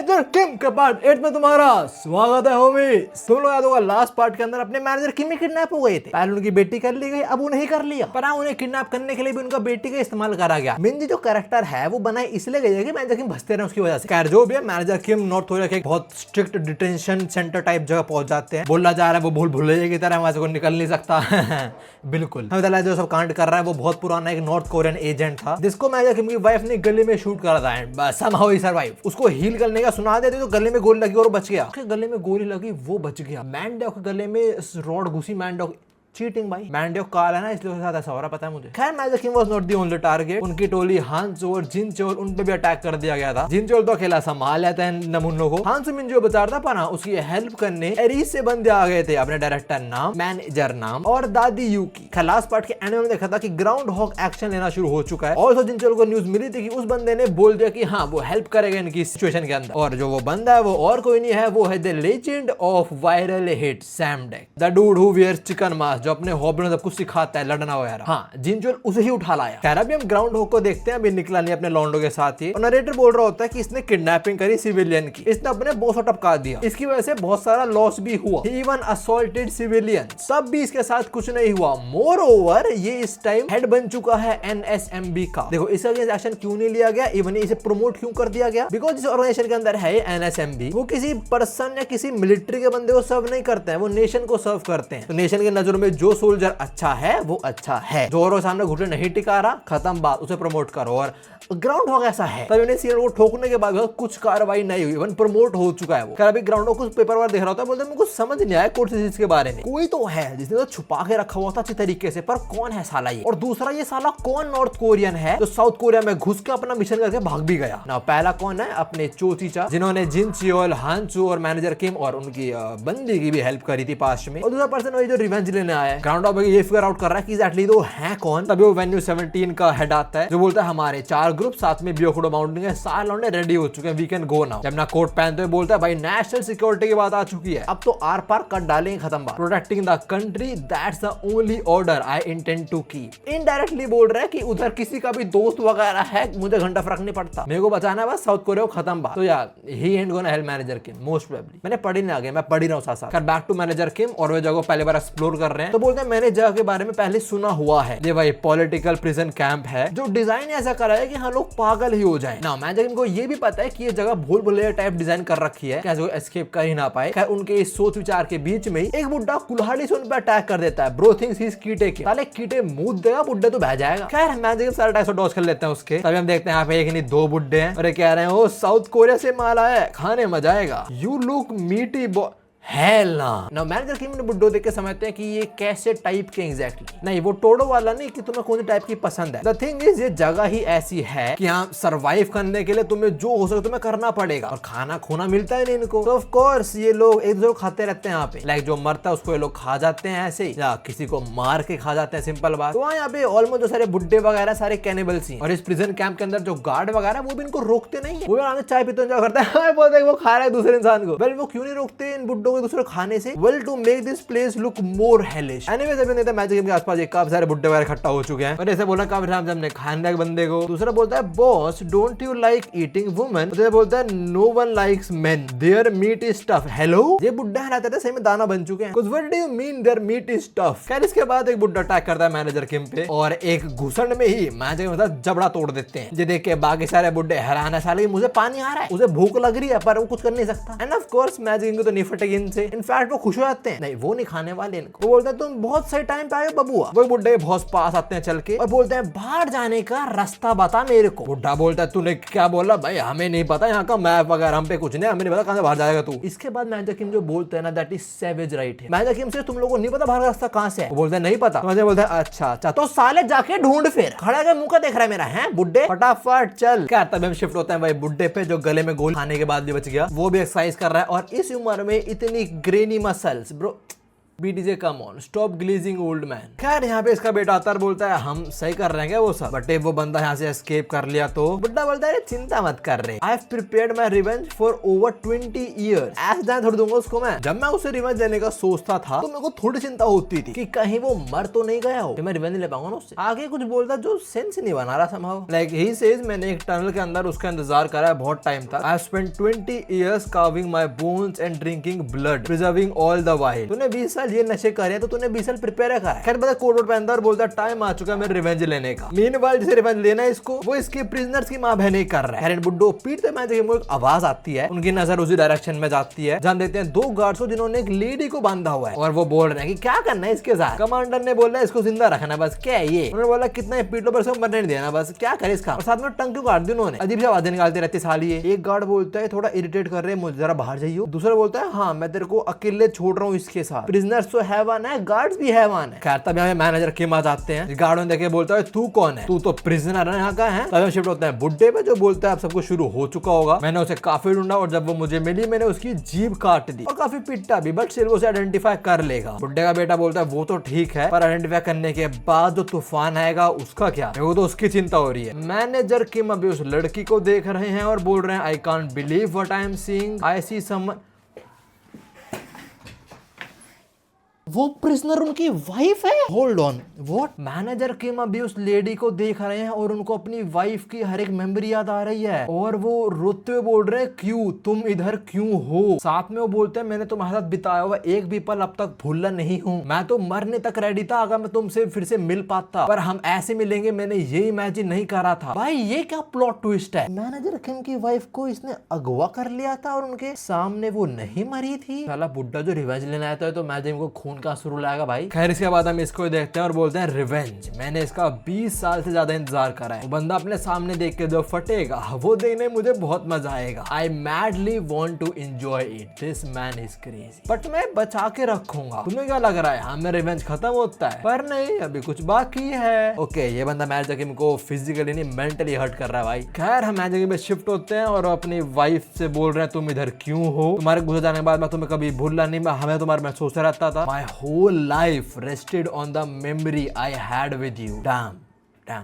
Manager Kim के part 8 में तुम्हारा स्वागत है होमी। तुम लोग याद होगा लास्ट पार्ट के अंदर अपने मैनेजर किम ही किडनैप हो गए थे। पहले उनकी बेटी कर ली गई, अब उन्हें कर लिया, पर उन्हें किडनैप करने के लिए भी उनका बेटी का इस्तेमाल करा गया। मिंजी जो कैरेक्टर है वो बनाई इसलिए गई है कि मैनेजर किम बचते रहे उसकी वजह से। खैर जो भी है, मैनेजर किम नॉर्थ कोरिया के बहुत स्ट्रिक्ट डिटेंशन सेंटर टाइप जगह पहुंच जाते हैं। बोला जा रहा है वो भूल भुलैया की तरह वहां से कोई निकल नहीं सकता। बिल्कुल हमें जो सब कांड कर रहा है वो बहुत पुराना एक नॉर्थ कोरियन एजेंट था जिसको मैनेजर किम की वाइफ ने गले में शूट करा था एंड बस somehow he survived। उसको हील करने का सुना देते तो गले में गोली लगी और बच गया। गले में गोली लगी वो बच गया। मैंडोक के गले में रॉड घुसी। मैंडोक चीटिंग भाई। मैंडोक काल है ना इसलिए उसके साथ ऐसा हो रहा पता है मुझे। खैर manager Kim was not the only target. उनकी टोली हांसो और जिनचो उन पे भी अटैक कर दिया गया था। जिनचो तो अकेला संभाल लेता है नमुन्नो को। हांसो मिंजो बचा रहा था पर उसकी हेल्प करने एरिस से बंदे आ गए थे। अपने डायरेक्टर नाम, मैनेजर नाम और दादी यूकी। लास्ट पार्ट के एनिमे में देखा था कि ग्राउंड हॉक एक्शन लेना शुरू हो चुका है। ऑल्सो जिनचो को न्यूज मिली थी कि उस बंदे ने बोल दिया कि हाँ वो हेल्प करेगा इनकी सिचुएशन के अंदर। और जो वो बंदा है वो और कोई नहीं है, वो है the legend of viral hit Sam Deck, the dude who wears chicken mask, जो अपने हॉबी में कुछ सिखाता है लड़ना वगैरह। हाँ जिनचो उसे ही उठा लाया। खैर अभी हम ग्राउंड हॉक को देखते हैं। अभी निकला नहीं अपने लॉन्डो के साथ ही। और नरेटर बोल रहा होता है कि इसने किडनैपिंग करी सिविलियन की, इसने अपने बॉस को टपका दिया, इसकी वजह से बहुत सारा लॉस भी हुआ, इवन असॉल्टेड सिविलियन, तब भी इसके साथ कुछ नहीं हुआ। मोर ओवर ये इस टाइम हेड बन चुका है NSMB का। देखो इस अगेंस्ट एक्शन क्यों नहीं लिया गया, इवन इसे प्रमोट क्यों कर दिया गया? बिकॉज इस ऑर्गेनाइजेशन के अंदर है NSMB, वो किसी पर्सन या किसी मिलिट्री के बंदे को सर्व नहीं करते हैं, वो नेशन को सर्व करते हैं। तो नेशन की नजरों में जो सोल्जर अच्छा है वो अच्छा है। जो औरों सामने घुटने नहीं टिका रहा, खत्म बात, उसे प्रमोट करो। और ग्राउंड हॉक ऐसा है, तभी उन्हें सीएन को ठोकने के बाद कुछ कार्रवाई नहीं हुई, इवन प्रमोट हो चुका है वो। खैर अभी ग्राउंड हॉक कुछ पेपर वर्क देख रहा होता है, बोलते मुझे समझ नहीं आया कोर्ट सीरीज के बारे में। कोई तो है जिसने तो छुपा के रखा हुआ था अच्छी तरीके से, पर कौन है साला ये? और दूसरा ये साला कौन नॉर्थ कोरियन है जो साउथ कोरिया में घुस के अपना मिशन करके भाग भी गया ना? पहला कौन है? अपने चोचीचा, जिन्होंने जिन चियोल, हांसू और मैनेजर किम और उनकी बंदी की भी हेल्प करी थी पास्ट में। और दूसरा पर्सन वही जो रिवेंज लेने आया है। ग्राउंड हॉक ये फिगर आउट कर रहा है कि एग्जैक्टली तो है कौन। तभी वो वेन्यू 17 का हेड आता है जो बोलता है हमारे 4 ग्रुप साथ में ब्योकुडो माउंटेन है, सारे लौंडे रेडी हो चुके हैं, वी कैन गो नाउ। जब ना कोट पहनते हुए बोलता है भाई नेशनल सिक्योरिटी की बात आ चुकी है, अब तो आर पार कर डालेंगे, खत्म बात। Protecting the country that's the only order I intend to keep. Indirectly बोल रहा है कि उधर किसी का भी दोस्त वगैरह है, मुझे घंटा फर्क नहीं पड़ता, मेरे को बचाना है बस साउथ कोरिया को, खत्म बात। तो यार he and gonna help manager Kim most probably. मैंने पढ़ी नहीं आगे, मैं पढ़ी रहा हूं साथ। बैक टू मैनेजर किम और वे जगह पहली बार एक्सप्लोर कर रहे हैं। तो बोलते हैं मैंने जगह के बारे में पहले सुना हुआ है, ये भाई पॉलिटिकल प्रिजन कैंप है जो डिजाइन ऐसा करा है कि हाँ लोग पागल ही हो जाएं ना। मैनेजर इनको ये भी पता है कि ये जगह भूल भुलैया टाइप डिजाइन कर रखी है, कैसे एस्केप कर ही ना पाए। खैर उनके इस सोच विचार के बीच में एक बुड्ढा कुल्हाड़ी से उन पर अटैक कर देता है। Bro thinks he is Kite के, साले कीटे मुंह देगा, बुड्ढे तो बह जाएगा। खैर मैनेजर सारे अटैक डॉज कर लेते हैं उसके। तभी हम देखते हैं यहाँ पे एक नहीं 2 बुड्ढे हैं और ये कह रहे हैं ओ साउथ कोरिया से माल आया है, खाने मजा आएगा, यू लुक मीटी है ना। मैनेजर किम ने बुड्ढो देख के समझते हैं कि ये कैसे टाइप के एग्जैक्टली नहीं, वो टोडो वाला नहीं कि तुम्हें कौन सी टाइप की पसंद है। द थिंग इज ये जगह ही ऐसी है कि यहाँ सरवाइव करने के लिए तुम्हें जो हो सके तुम्हें करना पड़ेगा, और खाना खोना मिलता है नहीं इनको। तो ऑफ कोर्स ये लोग एक दूसरे को खाते रहते हैं यहाँ पे। लाइक जो मरता है उसको ये लोग खा जाते हैं ऐसे ही, या किसी को मार के खा जाते हैं, सिंपल बात। तो यहाँ पे ऑलमोस्ट जो सारे बुड्ढे वगैरह सारे कैनिबल्स ही। और इस प्रिजन कैंप के अंदर जो गार्ड वगैरह वो भी इनको रोकते नहीं है, वो आगे चाय पीते एंजॉय करता है। बोलते हैं वो खा रहा है दूसरे इंसान को। वेल वो क्यों नहीं रोकते इन बुड्ढों को दूसरे खाने से? Well, to make this place look more hellish. Anyways, अभी नहीं था मैजिक गेम के आसपास एक काफी सारे बुड्ढे वगैरह इकट्ठा हो चुके हैं और ऐसे बोला काफी टाइम से हमने खाने लगे बंदे को। दूसरा बोलता है boss don't you like eating women? दूसरा बोलता है no one likes men, their meat is tough. Hello, ये बुड्ढा रहते थे सही में दाना बन चुके हैं। What do you mean their meat is tough? खैर इसके बाद एक बुड्ढा अटैक करता है मैनेजर किम पे और एक घुसंड में ही मैनेजर के मतलब जबड़ा तोड़ देते हैं। ये देख के बाकी सारे बुड्ढे हैरान है, साले मुझे पानी आ रहा है, उसे भूख लग रही है पर वो कुछ कर नहीं सकता। एंड ऑफ कोर्स मैजिक किम को तो नहीं फटेगी इनसे, इनफैक्ट वो खुश हो जाते हैं, नहीं वो नहीं खाने वाले इनको। वो बोलते हैं तुम बहुत सही टाइम पे आए हो बबुआ। वो बुड्ढे बहुत पास आते हैं चल के और बोलते हैं बाहर जाने का रास्ता बता मेरे को। बुड्ढा बोलता है तूने क्या बोला? भाई हमें नहीं पता यहाँ का मैप वगैरह, हम पे कुछ नहीं, हमें नहीं पता कहाँ से बाहर जाएगा तू। इसके बाद मैनेजर किम जो बोलते हैं ना दैट इज सेवेज राइट है। मैनेजर किम से तुम लोगों को नहीं पता बाहर का रास्ता कहाँ से है? वो बोलते हैं नहीं पता। मैनेजर बोलता है अच्छा अच्छा तो साले जाके ढूंढ, फिर खड़ा के मुंह का देख रहा है मेरा है बुड्ढे, फटाफट चल। क्या तब हम शिफ्ट होते हैं भाई बुड्ढे पे जो गले में गोली खाने के बाद भी बच गया, वो भी एक्सरसाइज कर रहा है और इस उम्र में इतनी ग्रेनी muscles. Bro BTJ come on, stop glazing old man. खैर यहाँ पे इसका बेटा आता है, बोलता है हम सही कर रहे हैं क्या वो सब, बट वो बंदा यहाँ से एस्केप कर लिया तो बुड्ढा बोलता है चिंता मत कर रहे, I have prepared my revenge for over 20 years. ऐसे जाने थोड़ी दूंगा उसको मैं। जब मैं उसे रिवेंज देने का सोचता था तो मेरे को थोड़ी चिंता होती थी कि कहीं वो मर तो नहीं गया हो, कि मैं रिवेंज ले पाऊंगा ना उससे। आगे कुछ बोलता जो सेंस नहीं बना रहा संभव। लाइक ही सेज मैंने एक टनल के अंदर उसका इंतजार करा है बहुत टाइम तक। I have spent 20 years carving my bones and drinking blood, preserving all the while. तूने 20 साल ये नशे करे तो तूने 20 साल प्रिपेयर करा है। खैर पता कोट वोट पहनता और बोलता टाइम आ चुका है मेरे रिवेंज लेने का। मीनवाइल जिसे रिवेंज लेना है इसको, वो इसके प्रिजनर्स की मां बहन कर रहा है। बुड्ढो पीटते मैं देखिए एक आवाज आती है, उनकी नजर उसी डायरेक्शन में जाती है। जान देते हैं 2 गार्ड्स को जिन्होंने एक लेडी को बांधा हुआ है और वो बोल रहे हैं कि क्या करना है इसके साथ। कमांडर ने बोला इसको जिंदा रखना बस, क्या है ये। उन्होंने बोला कितना ही पीट लो पर इसको मरने नहीं देना बस, क्या करे इसका। और साथ में टंग क्यों काट दी उन्होंने, अजीब सी आवाजें निकालते रहते साली। एक गार्ड बोलता है थोड़ा इरिटेट कर रहे हैं मुझे, जरा बाहर जाइए। दूसरा बोलता है हाँ मैं तेरे को अकेले छोड़ रहा हूँ इसके साथ, प्रिजनर्स तो हैवान है, गार्ड्स भी हैवान है। खैर तब यहाँ मैनेजर किम आ जाते हैं। गार्ड देखे बोलता है तू कौन है, तू तो प्रिजनर है यहाँ का है। तब शिफ्ट होता है बुड्ढे पे जो बोलता है अब सब कुछ शुरू हो चुका होगा। मैंने उसे काफी ढूंढा और जब वो मुझे मिली मैंने उसकी जीभ काट दी और काफी पिटा भी, बट सिर्फ उसे आइडेंटिफाई कर लेगा। बुड्ढे का बेटा बोलता है वो तो ठीक है पर आइडेंटिफाई करने के बाद जो तूफान आएगा उसका क्या, वो तो उसकी चिंता हो रही है। मैनेजर किम अभी उस लड़की को देख रहे हैं और बोल रहे हैं I can't believe what I am seeing, I see someone. वो प्रिजनर उनकी वाइफ है। Hold on what. मैनेजर किम अभी उस लेडी को देख रहे हैं और उनको अपनी वाइफ की हर एक मेमोरी याद आ रही है और वो रोते हुए बोल रहे हैं क्यों, तुम इधर क्यों हो। साथ में वो बोलते हैं मैंने तुम्हारे साथ बिताया हुआ एक भी पल अब तक भूलना नहीं हूँ, मैं तो मरने तक रेडी था अगर मैं तुमसे फिर से मिल पाता, पर हम ऐसे मिलेंगे मैंने ये इमेजिन नहीं करा था। भाई ये क्या प्लॉट ट्विस्ट है। मैनेजर किम की वाइफ को इसने अगवा कर लिया था और उनके सामने वो नहीं मरी थी। साला बुड्ढा जो रिवेंज लेने आया था तो मैनेजर को खून का शुरू लाएगा भाई। खैर इसके बाद हम इसको देखते हैं और बोलते हैं रिवेंज, मैंने इसका 20 साल से ज्यादा इंतजार करा है। वो बंदा अपने सामने देख के जो फटेगा वो देखने में मुझे बहुत मजा आएगा। I madly want to enjoy it, this man is crazy, but मैं बचा के रखूंगा। तुम्हें क्या लग रहा है हमें रिवेंज खत्म होता है, पर नहीं अभी कुछ बाकी है। ओके ये बंदा मैनेजर किम को फिजिकली नहीं मेंटली हर्ट कर रहा है भाई। खैर हम मैनेजर किम में शिफ्ट होते हैं और अपनी वाइफ से बोल रहे हैं तुम इधर क्यों हो, तुम्हारे गुजर जाने के बाद मैं तुम्हें कभी भूलना नहीं, हमें तुम्हारे मैं सोचता रहता था। My whole life rested on the memory I had with you. Damn.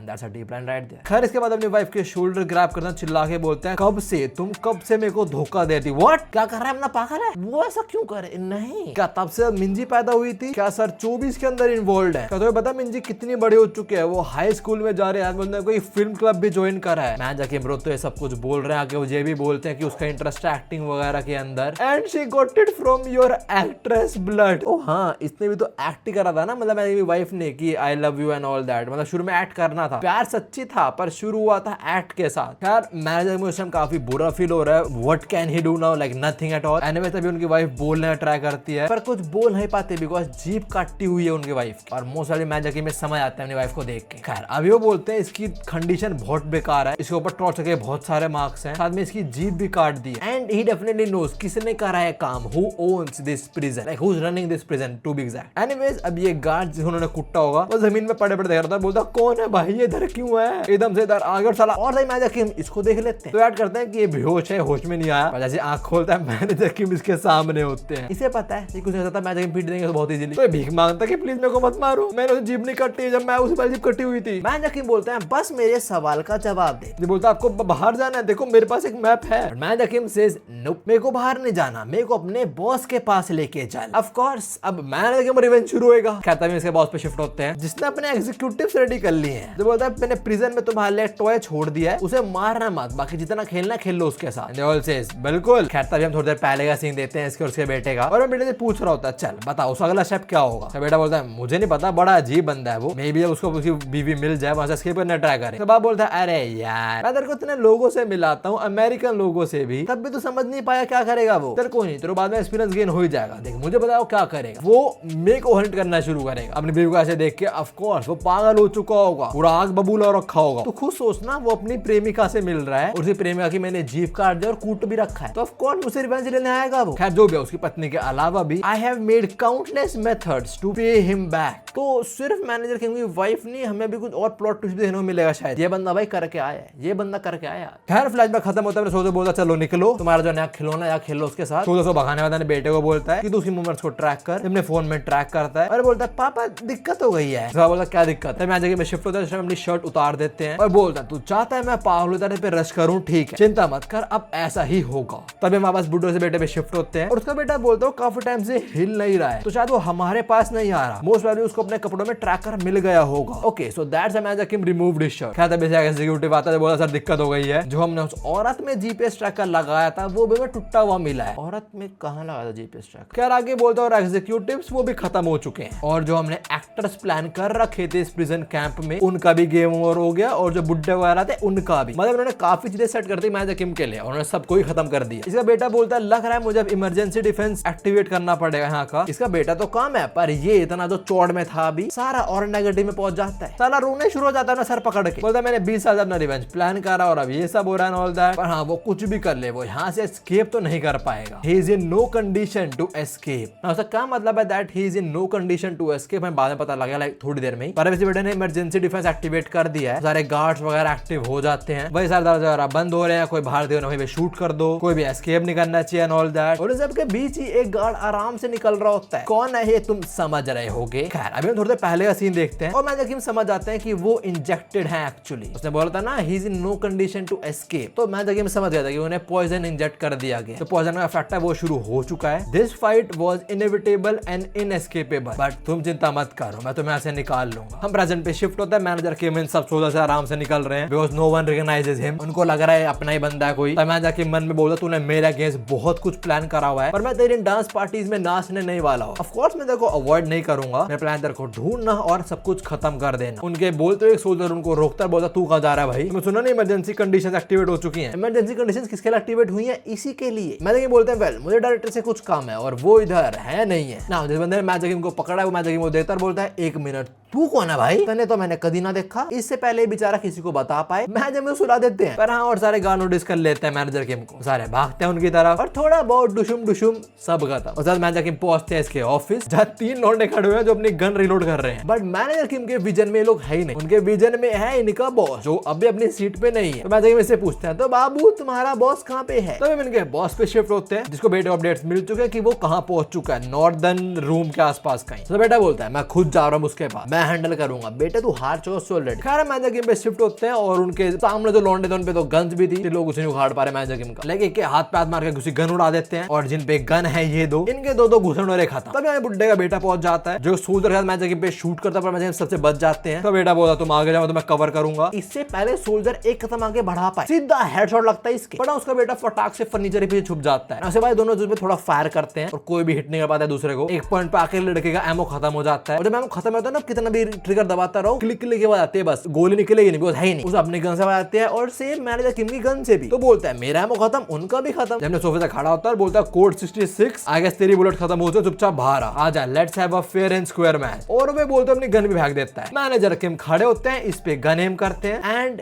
That's a deep line right there. खैर इसके बाद अपनी वाइफ के शोल्डर ग्रैब करना चिल्ला के बोलते हैं कब से तुम कब से मेरे को धोखा देती। व्हाट क्या कर रहा है अपना पागल है, वो ऐसा क्यों करे। नहीं क्या तब से मिंजी पैदा हुई थी क्या सर 24 के अंदर इन्वॉल्व है क्या तुम्हें पता मिंजी कितनी बड़ी हो चुकी है, वो हाई स्कूल में जा रहे हैं, कोई फिल्म क्लब भी ज्वाइन करा है। मैं जाके ब्रो तो ये सब कुछ बोल रहे हैं आगे वो ये भी बोलते हैं कि उसका इंटरेस्ट एक्टिंग वगैरह के अंदर and she got it from your actress blood. ओ हाँ इसने भी तो एक्ट करा था ना, मतलब मेरी वाइफ ने कि I love you and all that, मतलब शुरू में एक्ट करना था, प्यार सच्ची था पर शुरू हुआ था एक्ट के साथ। खैर मैनेजर में उस टाइम काफी बुरा फील हो रहा है, what can he do now, like nothing at all. Anyway तभी उनकी वाइफ बोलने ट्राई करती है पर कुछ बोल नहीं पाते बिकॉज जीभ काटी हुई है उनकी वाइफ और मोस्टली मैनेजर में समझ आता है अपनी वाइफ को देख के। खैर अभी वो बोलते हैं इसकी कंडीशन बहुत बेकार है, इसके ऊपर टॉर्चर के बहुत सारे मार्क्स हैं, साथ में इसकी जीभ भी काट दी एंड ही डेफिनेटली नोज किसने करा है काम, who owns this prison, like who is running this prison to be exact. Anyways अब ये गार्ड जिन्होंने कुट्टा होगा वो जमीन में पड़े पड़े देख रहा था, बोलता कौन है भाई ये इधर क्यों है, एकदम से इधर आगे साला और सही मैनेजर किम इसको देख लेते हैं तो ऐड करते हैं कि ये बेहोश है, होश में नहीं आया। जैसे आंख खोलता है मैनेजर किम इसके सामने होते हैं, इसे पता है ये कुछ नहीं होता, मैनेजर किम पीट देंगे तो बहुत इजीली, तो भीख मांगता कि प्लीज मेरे को मत मारो, मैंने उसे जीभ नहीं कटी जब मैं उसी पर जीभ कटी हुई थी। मैनेजर किम बोलते हैं बस मेरे सवाल का जवाब दे। ये बोलता आपको बाहर जाना है, देखो मेरे पास एक मैप है। मैनेजर किम सेज नो मेरे को बाहर नहीं जाना, मेरे को अपने बॉस के पास लेके चल। ऑफ कोर्स अब मैनेजर किम रिवेंज शुरू होएगा। कहता है इसके बॉस पे शिफ्ट होते हैं जिसने अपने एग्जीक्यूटिव्स रेडी कर लिए हैं, जो बोलता है मैंने प्रिजन में तुम्हारे लिए टॉय छोड़ दिया है, उसे मारना मत, बाकी जितना खेलना खेल लो उसके साथ। They all says, बिल्कुल। खैर तभी हम थोड़ी देर पहले का सीन देते हैं इसके और उसके बेटे का, और बेटे से पूछ रहा होता है चल बताओ उसका अगला स्टेप क्या होगा। तो बेटा बोलता है मुझे नहीं पता, बड़ा अजीब बंदा है वो, मे बी उसको उसकी बीवी मिल जाए वहां से एस्केप करने ट्राई करे। तो बाप बोलता है अरे यार मैं तेरे को इतने लोगों से मिलाता हूँ, अमेरिकन लोगों से भी, तब भी तो समझ नहीं पाया क्या करेगा वो। तेरे को नहीं, तेरे बाद में एक्सपीरियंस गेन हो ही जाएगा, देख मुझे बताओ क्या करेगा। वो मेरे को हंट करना शुरू करेगा अपनी बीवी को ऐसे देख के। ऑफ कोर्स वो पागल हो चुका होगा, पूरा आग बबूला रखा होगा। तो खुद सोचना वो अपनी प्रेमिका से मिल रहा है और उसी प्रेमिका की मैंने जीभ काट दिया और कूट भी रखा है, तो ऑफ कोर्स मुझसे रिवेंज लेने आएगा वो। खैर जो भी है, उसकी पत्नी के अलावा भी I have made countless methods to pay him back. तो सिर्फ मैनेजर किम की वाइफ नहीं, हमें भी कुछ और प्लॉट ट्विस्ट देखने को मिलेगा शायद। ये बंदा भाई करके आया है, ये बंदा करके आया। खैर फ्लैशबैक खत्म होता है, सोचो बोलता चलो निकलो, तुम्हारा जो नया खिलौना या खेलो उसके साथ। तो भगाने वाला ने बेटे को बोलता है कि तू उसकी मूवमेंट्स को ट्रैक कर, अपने फोन में ट्रैक करता है और बोलता है पापा दिक्कत हो गई है। बोलता क्या दिक्कत है? मैं जगह में शिफ्ट होता है, अपनी शर्ट उतार देते हैं और बोलता है तू चाहता है मैं पाहुल पे रश करूं, ठीक है चिंता मत कर, अब ऐसा ही होगा। तभी वापस बुड्ढो से बेटे पे शिफ्ट होते हैं और उसका बेटा बोलता है काफी टाइम से हिल नहीं रहा है, तो शायद वो हमारे पास नहीं आ रहा, मोस्ट प्रोबेबली उसको अपने कपड़ों में ट्रैकर मिल गया होगा। Okay so that's why manager Kim removed his shirt. क्या तभी एग्जीक्यूटिव आता है, बोला सर दिक्कत हो गई है, जो हमने उस औरत में जीपीएस ट्रैकर लगाया था वो भी टूटा हुआ मिला है। औरत में कहां लगा था जीपीएस ट्रैकर? खैर आगे बोलता है और एग्जीक्यूटिव्स वो भी खत्म हो चुके हैं और जो हमने एक्टर्स प्लान कर रखे थे इस प्रिजन कैंप में उनका भी गेम ओवर हो गया और जो बुड्ढे वगैरह थे उनका भी, मतलब उन्होंने काफी चीजें सेट कर दी मैनेजर किम के लिए, उन्होंने सबको ही खत्म कर दिया। इसका बेटा बोलता है लग रहा है मुझे अब इमरजेंसी डिफेंस एक्टिवेट करना पड़ेगा यहाँ का। इसका बेटा तो काम है पर ये इतना जो चौड़ में था अभी सारा और नेगेटिव में पहुंच जाता है, साला रोने शुरू हो जाता है ना सर पकड़ के, बोलता है मैंने 20 साल अपना रिवेंज प्लान करा और अब ये सब हो रहा है ऑल दैट। पर हाँ वो कुछ भी कर ले वो यहाँ से एस्केप तो नहीं कर पाएगा। He is in no condition to escape. उसका क्या मतलब है that he is in no condition to escape? हमें बाद में पता लगेगा लाइक थोड़ी देर में ही। पर बेटे ने इमरजेंसी डिफेंस एक्टिवेट कर दिया है, सारे गार्ड्स वगैरह एक्टिव हो जाते हैं, वही सारे दरवाजे वगैरह बंद हो रहे हैं, कोई बाहर देखो वहीं पे शूट कर दो, कोई भी एस्केप नहीं करना चाहिए एंड ऑल दैट। और इन सबके बीच ही एक गार्ड आराम से निकल रहा होता है, कौन है ये तुम समझ रहे होगे। खैर अभी हम थोड़ी देर पहले का सीन देखते हैं और मैं जब समझ जाते हैं कि वो इंजेक्टेड है एक्चुअली। उसने बोला था ना he is in no condition to escape, तो मैं जगह में समझ गया था कि उन्हें पॉइजन इंजेक्ट कर दिया गया, तो पॉइजन का इफेक्ट है वो शुरू हो चुका है। This fight was inevitable and inescapable, but तुम चिंता मत करो मैं तुम्हें ऐसे निकाल लूंगा। हम प्रेजेंट पे शिफ्ट होता है, मैनेजर किम इन सब सोचा से आराम से निकल रहे हैं because no one recognizes him. उनको लग रहा है अपना ही बंदा है कोई। तो मैनेजर के मन में बोलता तूने मेरे अगेंस्ट बहुत कुछ प्लान करा हुआ है पर मैं तेरी डांस पार्टीज में नाचने नहीं वाला हूं। ऑफ कोर्स मैं तेरे को अवॉइड नहीं करूंगा, मैं प्लान तेरे को ढूंढना और सब कुछ खत्म कर देना। उनके बोलते एक सोल्जर उनको रोकता बोलता तू कहां जा रहा है भाई? मैं सुना नहीं इमरजेंसी कंडीशंस एक्टिवेट हो चुकी हैं। इमरजेंसी कंडीशंस किसके लिए एक्टिवेट हुई हैं? इसी के लिए। मैं देखिए बोलते हैं वेल मुझे डायरेक्टर से कुछ काम है और वो इधर है नहीं है ना। जिस बंदे ने मैजिक किम को पकड़ा है वो मैजिक किम को देखता बोलता है एक मिनट तू कौन है भाई? तने तो मैंने कभी ना देखा, इससे पहले बेचारा किसी को बता पाए मैनेजर में सुला देते हैं। पर हाँ और सारे गान नोटिस कर लेते हैं मैनेजर किम को, सारे भागते हैं उनकी तरफ और थोड़ा बहुत डुशुम डुशुम सब खत्म। और साथ मैनेजर किम पहुंचते हैं इसके ऑफिस जहाँ 3 लौंडे खड़े हुए हैं जो अपनी गन रिलोड कर रहे हैं। बट मैनेजर किम के विजन में लोग है ही नहीं, उनके विजन में है इनका बॉस जो अभी अपनी सीट पे नहीं है। तो मैनेजर किम इससे पूछते हैं तो बाबू तुम्हारा बॉस कहाँ पे है? तभी इनके बॉस पे शिफ्ट होते हैं जिसको बेटे अपडेट्स मिल चुके हैं कि वो कहाँ पहुंच चुका है, नॉर्दर्न रूम के आसपास कहीं। तो बेटा बोलता है मैं खुद जा रहा हूँ उसके पास, मैं हैंडल करूंगा बेटे तू हार चुका ऑलरेडी। खैर मैनेजर किम पे शिफ्ट होते हैं और उनके सामने जो लौंडे थे उन पे तो गन्स भी थी, लोग उसे नहीं उखाड़ पा रहे मैनेजर किम का, लेकिन के हाथ पे हाथ मार के किसी गन उड़ा देते हैं और जिन पे गन है ये दो इनके दो घुसनोरे खत्म। तब यहाँ बुड्ढे का बेटा पहुंच जाता है जो सोल्जर के साथ मैनेजर किम पे शूट करता है पर मैनेजर सबसे बच जाते हैं। तो बेटा बोला तुम आगे जाओ तो मैं कवर करूंगा। इससे पहले सोल्जर एक कदम आगे बढ़ा पाए सीधा हेडशॉट लगता है इसके, बट उसका बेटा फटाक से फर्नीचर के पीछे छुप जाता है। उसके बाद दोनों थोड़ा फायर करते हैं और कोई भी हिट नहीं कर पाता है दूसरे को। एक पॉइंट पे आके लड़के का एमो खत्म हो जाता है और जब एमो खत्म होता है ना कितना भी ट्रिगर दबाता रहो क्लिक क्लिक के बाद आते हैं, बस गोली निकलेगी नहीं, है ही नहीं। उस अपनी गन से आते हैं और सेम मैनेजर किम की गन से भी। तो बोलता है मेरा एमो खत्म उनका भी खत्म। जब सोफे से खड़ा होता है बोलता है कोड 66 आई गेस तेरी बुलेट खत्म हो चुपचाप बाहर आ जा, let's have a fair and square match. और वे बोलते अपनी गन भी फेंक देता है। मैनेजर किम खड़े होते हैं, इस पे गन एम करते हैं एंड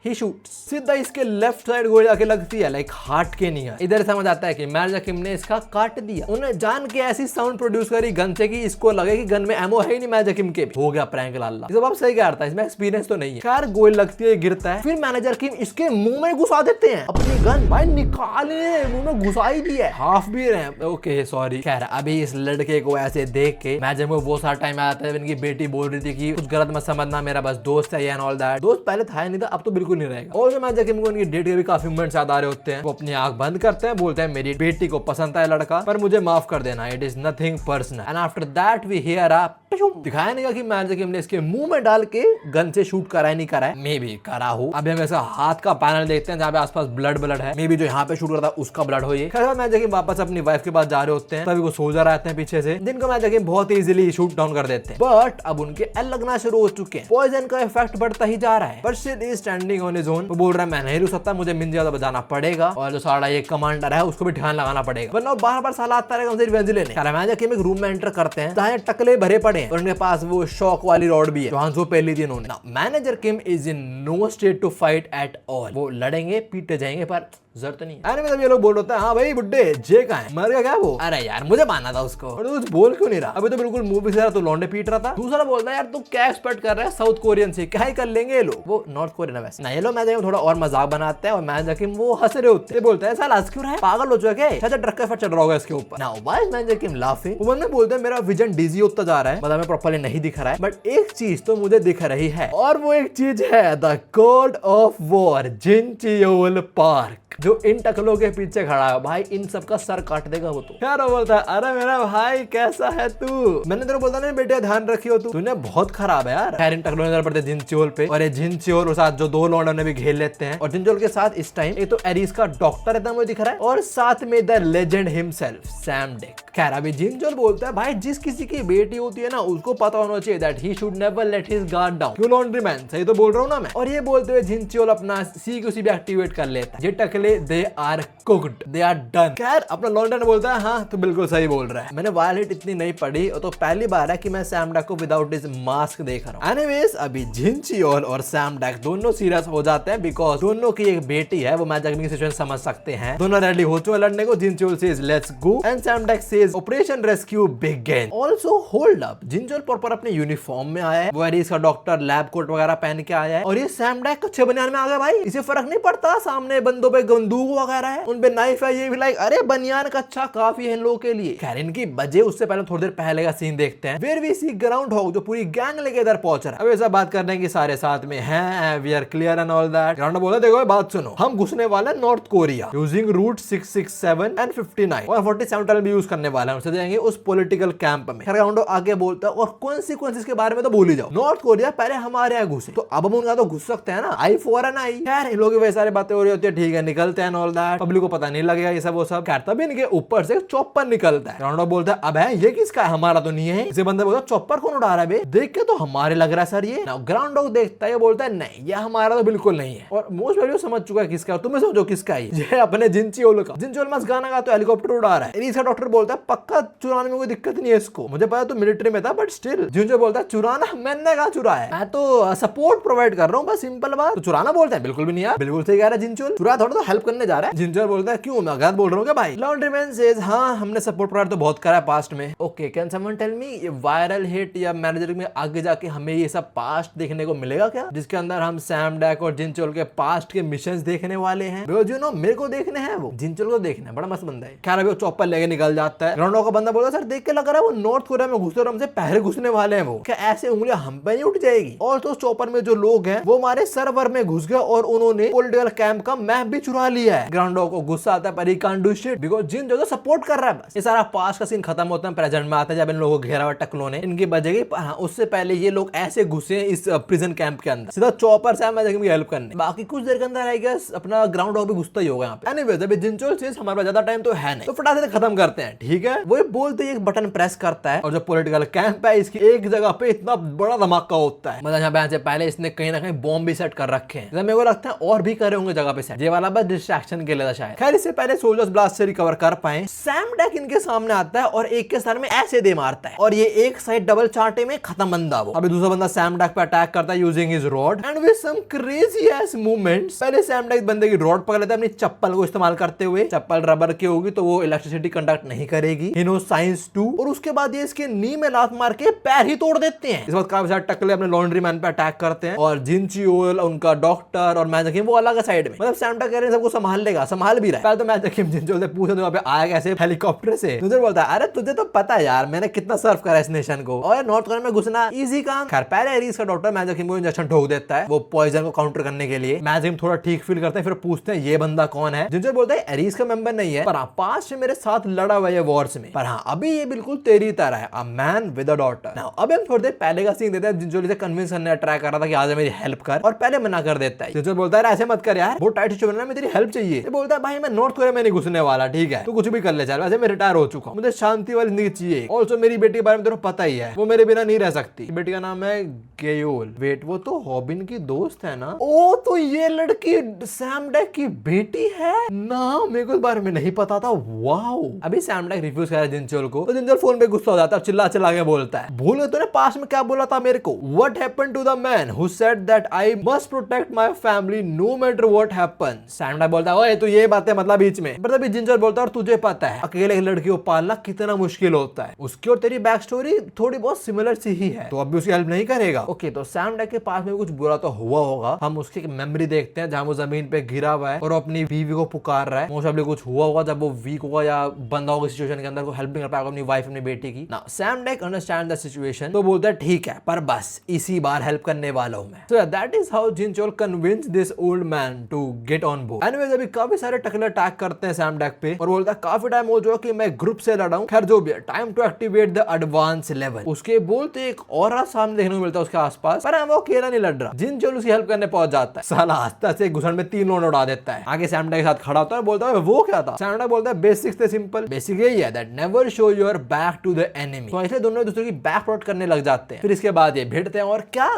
ही शूट सीधा इसके लेफ्ट साइड गोली आके लगती है लाइक हार्ट के नियर। इधर समझ आता है कि मैनेजर किम ने इसका काट दिया। उन्हें जान के ऐसी साउंड प्रोड्यूस करी गन से कि इसको लगे कि गन में एमो है ही नहीं मैनेजर किम के। हो गया प्रैंक लाला। इस बात सही कह रहा था, इसमें एक्सपीरियंस तो नहीं है। कार गोली लगती है गिरता है, फिर मैनेजर किम इसके मुंह में घुसा देते हैं अपनी गन। भाई निकाले मुंह में घुसा ही दिया, हाफ भी रहे। Okay sorry. खैर अभी इस लड़के को ऐसे देख के मैनेजर में वो सारा टाइम आता है इनकी बेटी बोल रही थी कि कुछ गलत मत समझना, मेरा बस दोस्त है एंड ऑल दैट। दोस्त पहले था नहीं था, अब तो बिल्कुल नहीं रहेगा। और मैनेजर किम को उनकी डेट के भी काफी मोमेंट्स याद आ रहे होते हैं। वो अपनी आंख बंद करते हैं, बोलते हैं मेरी बेटी को पसंद है लड़का पर मुझे माफ कर देना, it is nothing personal. And after that we hear a दिखाया नहीं कि मैनेजर किम ने इसके मुंह में डाल के गन से शूट करा है नहीं करा है, मे भी करा हो। अभी हम ऐसा हाथ का पैनल देखते हैं जहाँ पे आसपास ब्लड है, मे भी जो यहाँ पे शूट करता है उसका ब्लड हो। ये खैर मैनेजर किम वापस अपनी वाइफ के पास जा रहे होते हैं, तभी वो सोल्जर आते हैं पीछे से जिनको मैनेजर किम बहुत इजीली शूट डाउन कर देते हैं। बट अब उनके एल लगना शुरू हो चुके हैं, पॉइजन का इफेक्ट बढ़ता ही जा रहा है। But still is standing fighting on his own. वो बोल रहा है मैं नहीं रुक सकता, मुझे मिन ज्यादा बजाना पड़ेगा और जो सारा ये कमांडर है उसको भी ध्यान लगाना पड़ेगा, वरना बार-बार साला आता रहेगा उनसे रिवेंज लेने। मैनेजर किम एक रूम में एंटर करते हैं जहां टकले भरे पड़े हैं और उनके पास वो शॉक वाली रॉड भी है जहां जो पहली थी उन्होंने। Manager Kim is in no state to fight at all. वो लड़ेंगे पीटे जाएंगे पर जरूरत नहीं है। मतलब ये लोग बोल रहे हैं हाँ भाई बुड्ढे जे का है, मर गया क्या वो? अरे यार मुझे मानना था उसको, और तू कुछ बोल क्यों नहीं रहा? अभी तो बिल्कुल मूवी से तो लौंडे पीट रहा था। दूसरा बोलता है यार तू क्या एक्सपेक्ट कर रहा है साउथ कोरियन से, क्या ही कर लेंगे ये लोग? वो नॉर्थ कोरियन है वैसे ना। ये लोग मैं थोड़ा और मजाक बनाते हैं और मैं जाके वो हंस रहे होते हैं, बोलते हैं साला हंस क्यों रहा है, पागल हो चुका है, अच्छा ट्रक का फट चढ़ रहा होगा इसके ऊपर। Now why is manager Kim laughing? वो बंदे बोलते हैं मेरा विजन डिजी होता जा रहा है, मतलब मैं प्रॉपर्ली नहीं दिख रहा है, बट एक चीज तो मुझे दिख रही है और वो एक चीज है the god of war Jincheol Park, जो इन टकलों के पीछे खड़ा है। भाई इन सबका सर काट देगा वो तो। क्या बोलता है अरे मेरा भाई कैसा है तू? मैंने तेरे बोलता नहीं बेटे ध्यान रखियो तूने बहुत खराब है यार। खैर इन टकलों नजर पड़ते जिनचियोल पे और ये जिनचियोल के साथ जो दो लौंडों ने भी घेर लेते हैं और जिनचियोल के साथ इस टाइम एक तो एरिस का डॉक्टर एकदम मुझे दिख रहा है और साथ में the legend himself Sam deck. खैर अभी जिनचियोल बोलता है भाई जिस किसी की बेटी होती है ना उसको पता होना चाहिए that he should never late his guard down. क्यों लॉन्ड्री मैन, सही तो बोल रहा हूँ ना मैं। और ये बोलते हुए जिनचियोल अपना सीक्यूसी भी एक्टिवेट कर लेता है। ये टकले they are cooked, they are done. खैर अपना लॉन्डन बोलता है हाँ तो बिल्कुल सही बोल रहा है, मैंने वायलेट इतनी नहीं पढ़ी और तो पहली बार है कि मैं सैम डैक को विदाउट हिज मास्क देख रहा हूँ। एनीवेज अभी जिनचियोल और सैम डैक दोनों सीरियस हो जाते हैं बिकॉज दोनों की एक बेटी है, वो मैच की सिचुएशन समझ सकते हैं। दोनों रेडी हो चुके लड़ने को। Jincheol says let's go and Sam Dack says operation rescue begin. Also hold up, Jincheol proper अपने यूनिफॉर्म में आया है, वो एरिस का डॉक्टर लैब कोट वगैरह पहन के आया है और ये सैम डैक अच्छे बनियान में आ गया। भाई इसे फर्क नहीं पड़ता, सामने बंदों पे बंदूक वगैरह है, उन पे नाइफ है, ये भी लाइक अरे बनियान का अच्छा काफी है इन लोगों के लिए। खैर इनकी बजे उससे पहले थोड़ी देर पहले का सीन देखते हैं where we see groundhog जो पूरी गैंग लेके इधर पहुंच रहा है। अब ऐसा बात करने की सारे साथ में हैं, we are clear and all that. Ground बोला देखो बात सुनो, हम घुसने वाले हैं North Korea using route 667 and 59 और 47 टनल भी यूज करने वाले हैं, उससे जाएंगे उस पॉलिटिकल कैंप में। खैर ग्राउंड आगे बोलता है और कॉन्सिक्वेंसेस के बारे में तो भूल ही जाओ, नॉर्थ कोरिया पहले हमारे यहाँ घुसे तो अब हम उनका तो घुस सकते हैं ना, आई फॉर एन आई। खैर इन लोगों की वही सारी बातें हो रही होती है, ठीक है निकलते हैं ऑल दैट, पब्लिक को पता नहीं लगेगा ये सब वो सब। खैर तभी इनके ऊपर से चॉपर निकलता है। ग्राउंड बोलता है अब है ये किसका है, हमारा तो नहीं है। इसे बंदा बोलता है चॉपर कौन उड़ा रहा है बे, देख के तो हमारे लग रहा है सर ये। ग्राउंड डॉग देखता है, बोलता है नहीं ये हमारा तो बिल्कुल नहीं है और मोस्ट वेल्यू समझ चुका है किसका, तुम्हें समझो किसका है ये अपने जिनचियोल का। जिनचियोल मस्त गाना गा तो हेलीकॉप्टर उड़ा रहा है। इसका डॉक्टर बोलता है पक्का चुराने में कोई दिक्कत नहीं है इसको, मुझे पता तो मिलिट्री में था बट स्टिल। जिनचियोल बोलता है चुराना मैंने कहा चुराया है, मैं तो सपोर्ट प्रोवाइड कर रहा हूँ बस सिंपल बात। तो चुराना बोलता है बिल्कुल भी नहीं यार, बिल्कुल सही कह रहा है जिनचियोल, चुरा थोड़ा तो हेल्प करने जा रहा है। जिनचियोल बोलता है क्यों मैं गलत बोल रहा हूँ क्या भाई? लॉन्ड्री मैन सेज हाँ हमने सपोर्ट प्रोवाइड तो बहुत करा है पास्ट में। Okay can someone tell me ये वायरल हिट या मैनेजर में आगे जाके हमें ये सब पास्ट देखने को मिलेगा क्या, जिसके अंदर हम सैम डैक और जिनचियोल के पास्ट के मिशंस देखने वाले हैं? बिकॉज़ यू नो मेरे को देखने हैं, वो जिनचियोल को देखना है, बड़ा मस्त बंदा है। खैर अभी वो चॉपर लेके निकल जाता है। ग्राउंड का बंदा बोलता है सर देख के लग रहा है वो नॉर्थ कोरिया में घुसे और हमसे पहले घुसने वाले हैं, वो क्या ऐसे उंगलियां हम पे नहीं उठ जाएगी? और तो चॉपर में जो लोग हैं वो हमारे सर्वर में घुस गए और उन्होंने पॉलिटिकल कैंप का मैप भी चुरा लिया है। ग्राउंड को गुस्सा आता है पर he can't do shit because जिन जो सपोर्ट कर रहा है। बस ये सारा पास्ट का सीन खत्म होता है, प्रेजेंट में आता है जब इन लोगों को घेरा हुआ टकलों ने इनकी बजेगी। उससे पहले ये लोग ऐसे घुसे इस प्रिजन कैंप के अंदर, सीधा चॉपर से मैं देखूंगी हेल्प करने। बाकी कुछ देर के अंदर आई गेस अपना ग्राउंड डॉग भी घुसता ही होगा यहाँ पे। एनीवेज अभी जिनचियोल सेज हमारे पास ज्यादा टाइम तो है नहीं तो फटाफट से खत्म करते हैं, ठीक है? वो बोलते ही एक बटन प्रेस करता है और जो पॉलिटिकल कैंप है इसकी एक जगह पे इतना बड़ा धमाका होता है, मतलब यहाँ से पहले इसने कहीं ना कहीं बॉम्ब भी सेट कर रखे हैं। मेरे को लगता है और भी करे होंगे जगह पे सेट, ये वाला बस डिस्ट्रैक्शन के लिए था शायद। खैर इससे पहले सोल्जर्स ब्लास्ट से रिकवर कर पाए, सैम डैक इनके सामने आता है और एक के सर में ऐसे दे मारता है और ये एक साइड डबल चांटे में खत्म बंदा। वो अभी दूसरा बंदा सैम डैक पे अटैक करता है using his rod and with some crazy ass movements. पहले सैम डैक बंदे की रॉड पकड़ लेता है अपनी चप्पल को इस्तेमाल करते हुए, चप्पल रबर की होगी तो वो इलेक्ट्रिसिटी कंडक्ट नहीं करेगी, ही नोस साइंस टू। और उसके बाद ये इसके नी में लात मार के पैर ही तोड़ देते हैं। इस बात काफी सारे टकले अपने लॉन्ड्री मैन पे अटैक करते हैं और जिनचियोल उनका डॉक्टर और मैनेजर किम वो अलग है साइड में, मतलब सैम डैक कह रहे हैं सबको संभाल लेगा, संभाल भी रहा है। पहले तो मैनेजर किम जिनचियोल से पूछा तो वहां पे आया कैसे हेलीकॉप्टर से, तुझे बोलता है अरे तुझे तो पता है यार मैंने कितना सर्व करा इस नेशन को और नॉर्थ कोरिया में घुसना इजी काम। खैर पहले एरिस का डॉक्टर मैनेजर किम को इंजेक्शन ठोक देता है वो पॉइजन को काउंटर करने के लिए। मैनेजर किम थोड़ा ठीक फील करते हैं, फिर पूछते हैं ये बंदा कौन है। जिनचियोल बोलता है एरिस का मेंबर नहीं है पर हाँ पास्ट में मेरे साथ लड़ा हुआ है वॉर्स में, पर हाँ अभी ये बिल्कुल तेरी तरह है, a man with a daughter. Now अब हम थोड़ी देर पहले का सीन देते हैं। जिनचियोल इसे कन्विंस करने ट्राई कर रहा था कि आज मेरी हेल्प कर और पहले मना कर देता है। जिनचियोल बोलता है ऐसे मत कर यार, बहुत टाइट सिचुएशन है, मैं तेरी हेल्प चाहिए। ये बोलता है भाई मैं नॉर्थ कोरिया में नहीं घुसने वाला, ठीक है, तू कुछ भी कर ले चल, वैसे मैं रिटायर हो चुका हूँ, मुझे शांति वाली जिंदगी चाहिए। ऑल्सो मेरी बेटी के बारे में तेरे को पता ही है, वो मेरे बिना नहीं रह सकती। बेटी का नाम है गेयोल। वेट, वो तो हॉबिन की दोस्त है ना? ओ तो ये लड़की सैम डेक की बेटी है ना, मेरे को इस बारे में नहीं पता था। वाओ। अभी सैम डेक रिफ्यूज कर रहा है जिनचोल को, तो जिनचोल फोन पे गुस्सा हो जाता है, चिल्ला चिल्ला के बोलता है, भूल तूने पास में क्या बोला था मेरे को? What happened to the man who said that I must protect my family no matter what happens? Sam Deck बोलता है ओए तू ये बातें मतलब बीच में, पर तभी जिनचोल बोलता है और तुझे पता है अकेले एक लड़की को पालना कितना मुश्किल होता है, उसकी और तेरी बैक स्टोरी थोड़ी बहुत सिमिलर सी ही है, तो अब भी उसकी हेल्प नहीं करेगा। ओके, तो सैम डेक के पास में कुछ बुरा तो हुआ होगा, हम उसकी एक मेमोरी देखते हैं जहां वो जमीन पे गिरा हुआ है और अपनी बीवी को पुकार रहा है। मोस्ट ऑफली कुछ हुआ होगा जब वो वीक होगा या बंदा होगा सिचुएशन के अंदर, को हेल्प नहीं कर पाएगा अपनी वाइफ अपनी बेटी की ना। Sam deck understand the situation, तो बोलता है ठीक है पर बस इसी बार हेल्प करने वाला हूं मैं। So that is how Jincheol convince this old man to get on board. Anyways अभी काफी सारे टकले अटैक करते हैं सैम डेक पे और बोलता है काफी टाइम हो चुका कि मैं ग्रुप से लड़ा हूं, खैर जो भी है, time to activate the advance level. उसके बोलते एक और सामने देखने को मिलता है उसके आसपास, पर वो अकेला नहीं लड़ रहा, जिनचोल उसकी हेल्प करने पहुंच जाता है। साला हंसता से घुसन में 3 लोग उड़ा देता है। आगे सैम डेक के साथ खड़ा होता है, बोलता है वो क्या था? सैम डेक बोलता है बेसिक्स थे सिंपल, बेसिक यही है that never show your back to the enemy. तो इसलिए दोनों एक दूसरे की बैक प्रोटेक्ट करने लग जाते हैं। फिर इसके बाद ये भिड़ते हैं और क्या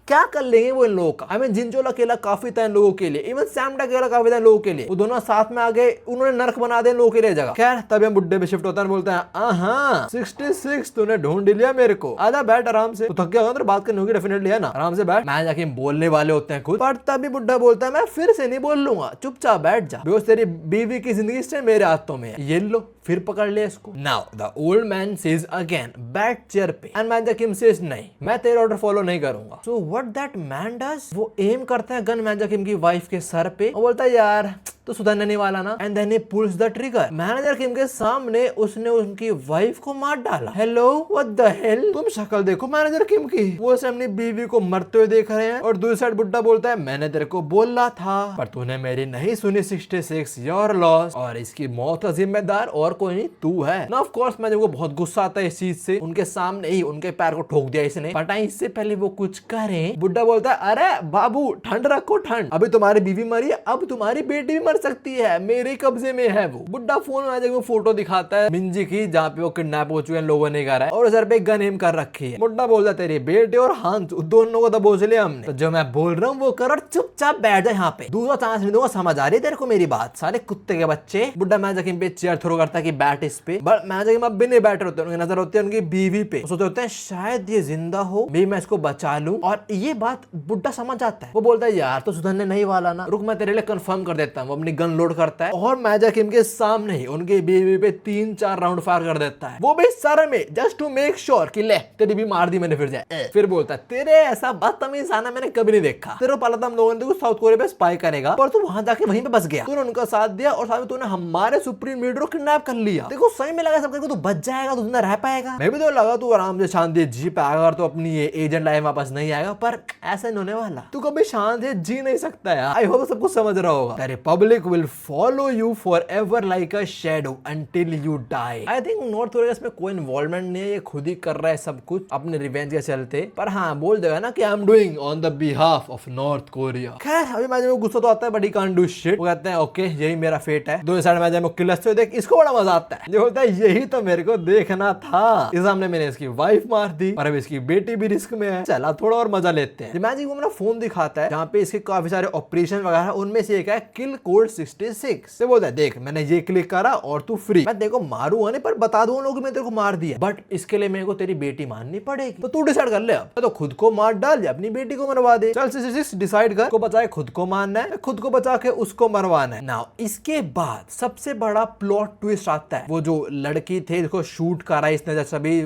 क्या कर लेंगे वो इन लोगों का। आई मीन जिनचोल अकेला काफी था इन लोगों के लिए, इवन सैम डेक अकेला काफी था इन लोगों के लिए, वो दोनों साथ में आ गए, उन्होंने नर्क बना दे इन लोगों के लिए जगह। खैर तभी हम बुड्ढे पे शिफ्ट होता है, बोलता है हाँ 66 तूने ढूंढ लिया मेरे को, आजा बैठ आराम से, तो थक गया होगा बात करनी होगी डेफिनेटली है ना, आराम से बैठ। मैं जाके बोलने वाले होते हैं खुद, पर तभी बुड्ढा बोलता है मैं फिर से नहीं बोल लूंगा, चुपचाप बैठ जा, बेहोश तेरी बीवी की जिंदगी से मेरे हाथों में है, ये लो फिर पकड़ ले इसको। Now the old man says again बैठ चेयर पे, एंड मैन जकीम सेज नहीं मैं तेरा ऑर्डर फॉलो नहीं करूंगा। So what that man does, वो एम करता है गन मैन जकीम की वाइफ के सर पे और बोलता है यार तो सुधरने नहीं वाला ना, and then he pulls the trigger. Manager Kim के सामने उसने उनकी वाइफ को मार डाला। हेलो व्हाट द हेल, तुम शक्ल देखो मैनेजर किम की, वो से अपनी बीवी को मरते हुए देख रहे हैं और दूसरी साइड बुड्ढा बोलता है मैंने तेरे को बोला था पर तूने मेरी नहीं सुनी, 66 योर लॉस, और इसकी मौत का जिम्मेदार और कोई नहीं तू है ना। ऑफ कोर्स मैंने वो बहुत गुस्सा आता है इस चीज से, उनके सामने ही उनके पैर को ठोक दिया इसने, बट इससे पहले वो कुछ करे बुड्ढा बोलता है अरे बाबू ठंड रखो ठंड, अभी तुम्हारी बीवी मरी अब तुम्हारी बेटी भी मर सकती है, मेरे कब्जे में है वो। बुड्ढा फोन में वो फोटो दिखाता है मिंजी की जहाँ पे वो किडनैप हो चुके हैं लोगों ने करा है और सर पे गन एम कर रखी है। बुड्ढा बोलता है तेरे बेटे और हांस दोनों को दबोच लिया हमने, तो जो मैं बोल रहा हूँ वो कर और चुपचाप बैठ जा यहाँ पे, दूसरा चांस नहीं दूंगा, समझ आ रही है तेरे को मेरी बात, सारे कुत्ते के बच्चे। बुड्ढा मैं जकीम पे चेयर थ्रो करता है कि बैठ इस पे, बट मैं जकीम अब भी नहीं बैठ रहे होते, उनकी नजर होती है उनकी बीवी पे, सोचते होते हैं शायद ये जिंदा हो, मैं इसको बचा लूं, और ये बात बुड्ढा समझ जाता है। वो बोलता है यार तो सुधरने नहीं वाला ना, रुक मैं तेरे लिए कंफर्म कर देता हूँ। वो अपनी गन लोड करता है और मैजा किम के सामने ही उनकी बीवी पे 3-4 राउंड फायर कर देता है, वो भी सर में, जस्ट टू मेक श्योर कि ले तेरी भी मार दी मैंने फिर जाए। फिर बोलता है तेरे ऐसा बदतमीज आना मैंने कभी नहीं देखा, तेरे को पाला था हम लोगों ने साउथ कोरिया पे स्पाई करेगा पर तू वहां जाके वहीं पे बस गया, तूने उनका साथ दिया और साथ में तूने हमारे सुप्रीम लीडर को किडनैप कर लिया। देखो सही में लगा सबको तू बच जाएगा, तू जिंदा रह पाएगा, मैं भी तो लगा तू आराम से शांति जी पाएगा और तो अपनी ये एजेंट लाइफ वापस नहीं आएगा, पर ऐसा नहीं होने वाला, तू कभी शांत है जी नहीं सकता यार। आई होप सब कुछ समझ रहा होगा। The republic will follow you forever like a shadow until you die. I think North Korea में कोई इन्वॉल्वमेंट नहीं है, ये खुद ही कर रहा है सब कुछ अपने रिवेंज के चलते, पर हाँ बोल देगा ना कि I am doing on the behalf of north Korea. खैर अभी मैंने गुस्सा तो आता है but he can't do shit, वो कहते हैं ओके यही मेरा फेट है। दो साइड में किलर्स तो देख, इसको बड़ा मजा आता है, जो होता है यही तो मेरे को देखना था, इस सामने मैंने इसकी वाइफ मार दी और अब इसकी बेटी भी रिस्क में है, चला थोड़ा और मजा लेते हैं। मैजिक वो मेरा फोन दिखाता है जहाँ पे इसके काफी सारे ऑपरेशन वगैरह, उनमें से एक है किल कोड 66। से बोलता है देख मैंने ये क्लिक करा और तू फ्री, मैं देखो मारूंगा नहीं पर बता दूंगा लोगों मैं तेरे को मार दिया, बट इसके लिए मेरे को तेरी बेटी मारनी पड़ेगी, तो तू डिसाइड कर ले अब, तो खुद को मार डाल या अपनी बेटी को मरवा दे, चल 66 डिसाइड कर, को बचाए खुद को मारना है खुद को बचा के उसको मरवाना है। नाउ इसके बाद सबसे बड़ा प्लॉट ट्विस्ट आता है, वो जो लड़की थे जिसको शूट करा इसने, जैसे अभी